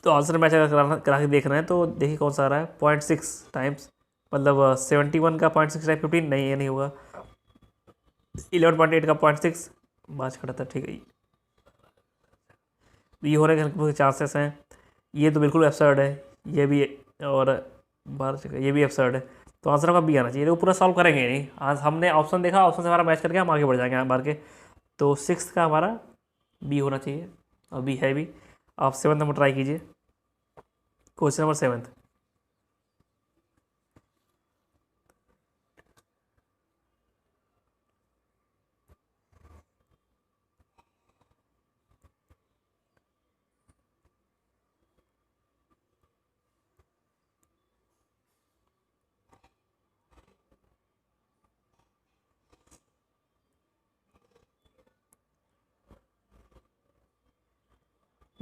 आंसर मैच अगर करा के देख रहे हैं तो देखिए कौन सा आ रहा है, 0.6 टाइम्स, मतलब 71 का 0.6 टाइम 15, नहीं ये नहीं होगा। 11.8 का 0.6 बाज खड़ा था, ठीक है। ये होने के चांसेस हैं, ये तो बिल्कुल एब्सर्ड है, ये भी, और 12 ये भी एब्सर्ड है। तो आंसर का बी आना चाहिए। देखो पूरा सॉल्व करेंगे नहीं, आज हमने ऑप्शन देखा, ऑप्शन से हमारा मैच करके हम आगे बढ़ जाएंगे बार के। तो सिक्स का हमारा बी होना चाहिए, और बी है भी। आप सेवन्थ नंबर ट्राई कीजिए, क्वेश्चन नंबर 7।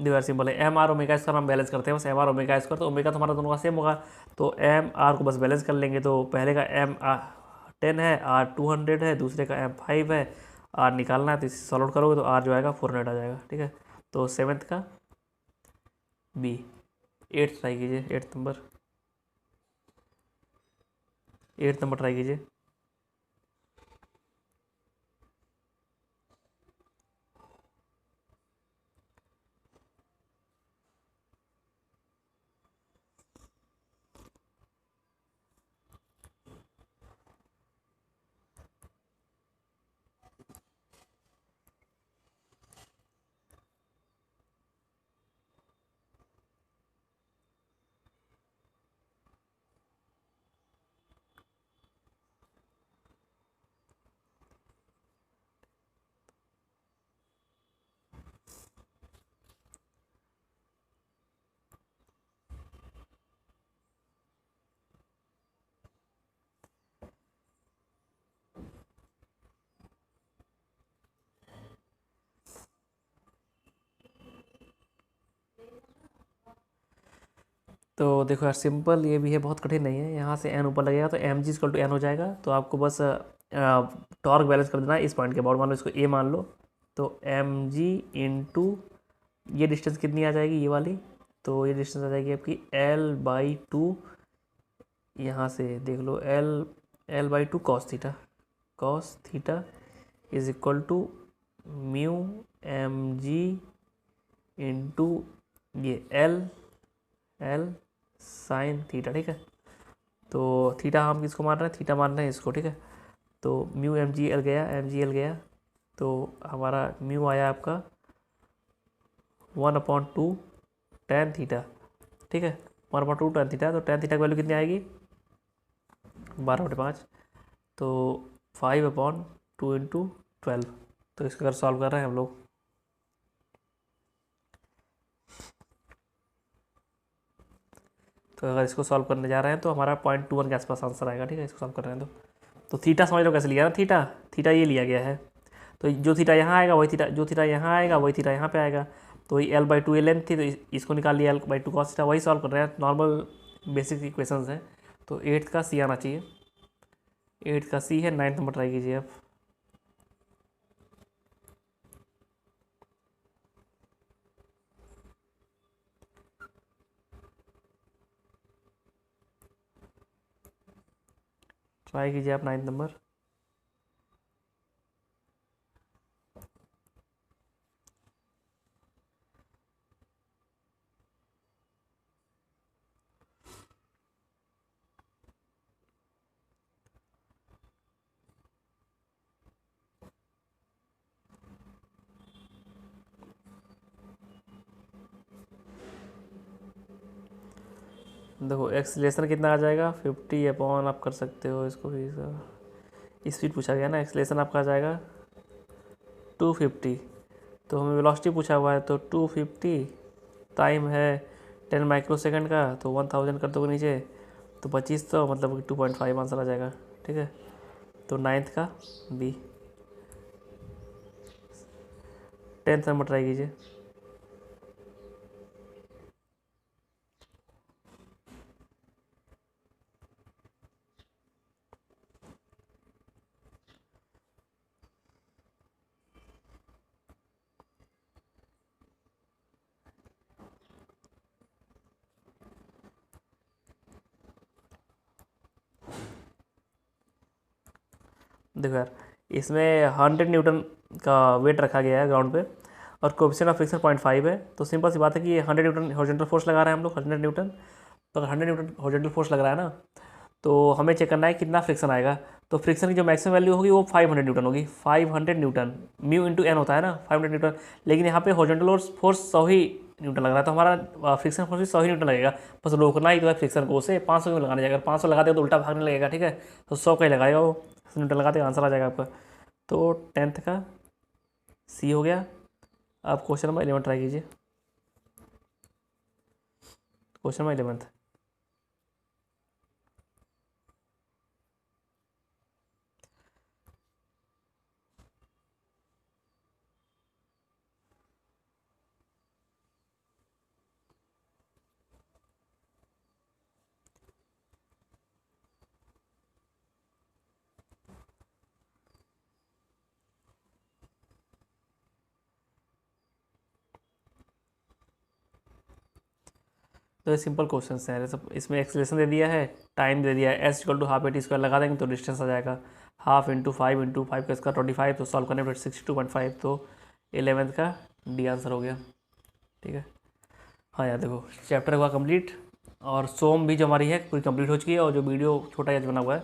देखो यार सिंपल है, एम आर ओमेगा स्क्वायर हम बैलेंस करते हैं बस, एम आर ओमेगा स्क्वायर, तो ओमेगा तो हमारा दोनों का सेम होगा, तो एम आर को बस बैलेंस कर लेंगे। तो पहले का एम आर 10 है, आर 200 है, दूसरे का एम 5 है, आर निकालना है तो इसे सॉल्व करोगे तो आर जो आएगा 400 आ जाएगा। ठीक है, तो सेवन्थ का बी। एट्थ ट्राई कीजिए, एट्थ नंबर ट्राई कीजिए। तो देखो यार सिंपल ये भी है, बहुत कठिन नहीं है। यहाँ से एन ऊपर लगेगा तो M G equal to N हो जाएगा, तो आपको बस टॉर्क बैलेंस कर देना है इस पॉइंट के बाद, मान लो इसको ए मान लो, तो एम जी इंटू ये डिस्टेंस कितनी आ जाएगी ये वाली, तो ये डिस्टेंस आ जाएगी आपकी L/2, यहाँ से देख लो L/2 cos theta is equal to mu M G into ये एल साइन थीटा। ठीक है, तो थीटा हम किसको मान रहे हैं, थीटा मान रहे हैं इसको। ठीक है, तो म्यू एम जी एल गया, तो हमारा म्यू आया आपका 1/2 टेन थीटा। ठीक है, 1/2 टेन थीटा, तो टेन थीटा की वैल्यू कितनी आएगी 12/5, तो 5/2 इंटू 12। तो इसको अगर सॉल्व कर रहे हैं हम लोग, तो अगर इसको सॉल्व करने जा रहे हैं तो हमारा 0.21 के आसपास आंसर आएगा। ठीक है, इसको सॉल्व कर रहे हैं तो थीटा समझ लो कैसे लिया ना, थीटा थीटा ये लिया गया है, तो जो थीटा यहाँ आएगा वही थीटा, जो थीटा यहाँ आएगा वही थीटा यहाँ पे आएगा, तो ये L/2 ये लेंथ थी, तो इसको निकाल लिया L/2 cos थीटा, वही सॉल्व कर रहे हैं, नॉर्मल बेसिक इक्वेशंस हैं। तो एट्थ का सी आना चाहिए, एट्थ का सी है। नाइन्थ नंबर ट्राई कीजिए आप। ट्राई कीजिए आप नाइन्थ नंबर। देखो एक्सलेशन कितना आ जाएगा 50/, आप कर सकते हो इसको भी, स्पीड पूछा गया ना, एक्सलेशन आपका आ जाएगा 250, तो हमें वेलोसिटी पूछा हुआ है, तो 250 टाइम है 10 माइक्रोसेकंड का, तो 1000 कर दोगे नीचे, तो 2500 मतलब 2.5 आंसर आ जाएगा। ठीक है, तो नाइन्थ का बी। टेंथ नंबर ट्राई कीजिए। देखो यार इसमें 100 न्यूटन का वेट रखा गया है ग्राउंड पे, और कोएफिशिएंट ऑफ फ्रिक्शन 0.5 है, तो सिंपल सी बात है कि ये 100 न्यूटन हॉरिजॉन्टल फोर्स लगा रहे हैं हम लोग, 100 न्यूटन, तो अगर 100 न्यूटन हॉरिजॉन्टल फोर्स लग रहा है ना, तो हमें चेक करना है कितना फ्रिक्शन आएगा। तो फ्रिक्शन की जो मैक्सिमम वैल्यू होगी वो 500 न्यूटन होगी, 500 न्यूटन, म्यू इंटू एन होता है ना 500 न्यूटन, लेकिन यहाँ पे हॉरिजॉन्टल फोर्स 100 ही न्यूटन लग रहा है, तो हमारा फ्रिक्शन फोर्स भी 100 ही न्यूटन लगेगा, बस रोकना ही तो है फ्रिक्शन को, उसे 500 क्यों लगाने जाएगा, 500 लगा देगा तो उल्टा भागने लगेगा। ठीक है, तो 100 का ही लगाएगा वो, 100 न्यूटन लगा देगा, आंसर आ जाएगा आपका। तो टेंथ का सी हो गया। आप क्वेश्चन नंबर 11 ट्राई कीजिए, क्वेश्चन नंबर 11। तो ये सिंपल क्वेश्चन हैं, ये सब इसमें एक्सलेशन दे दिया है, टाइम दे दिया है, s=12 लगा देंगे तो डिस्टेंस आ जाएगा, 1/2 × 5 का स्क्वायर 25, तो सॉल्व करने पर 62.5, तो 11th का डी आंसर हो गया। ठीक है, हाँ यार देखो चैप्टर हुआ कंप्लीट, और सोम भी जो हमारी है पूरी कंप्लीट हो चुकी है, और जो वीडियो छोटा आज बना हुआ है।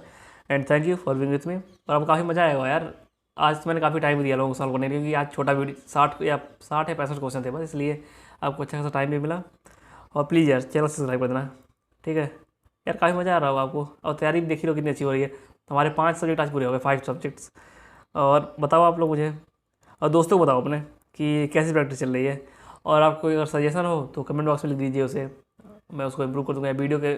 And thank you for being with me. और अब काफ़ी मज़ा आएगा यार, आज तो मैंने काफ़ी टाइम दिया लोगों को सॉल्व करने के लिए, क्योंकि आज छोटा वीडियो 60 या 65 क्वेश्चन थे बस, इसलिए आपको अच्छा खासा टाइम भी मिला। और प्लीज़ यार चैनल सब्सक्राइब कर देना। ठीक है यार, काफ़ी मज़ा आ रहा होगा आपको, और तैयारी भी देख लो कितनी अच्छी हो रही है। हमारे 5 सब्जेक्ट आज पूरे हो गए, 5 सब्जेक्ट्स। और बताओ आप लोग मुझे, और दोस्तों को बताओ अपने कि कैसी प्रैक्टिस चल रही है। और आपको अगर सजेशन हो तो कमेंट बॉक्स में लिख दीजिए उसे, मैं उसको इम्प्रूव कर दूँगा, या वीडियो के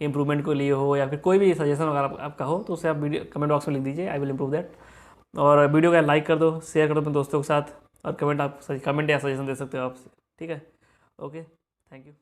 इम्प्रूवमेंट के लिए हो, या फिर कोई भी सजेशन अगर आपका हो तो उसे आप वीडियो कमेंट बॉक्स में लिख दीजिए, आई विल इम्प्रूव दैट। और वीडियो का लाइक कर दो, शेयर कर दो अपने दोस्तों के साथ, और कमेंट या सजेशन दे सकते हो आप। ठीक है, ओके, थैंक यू।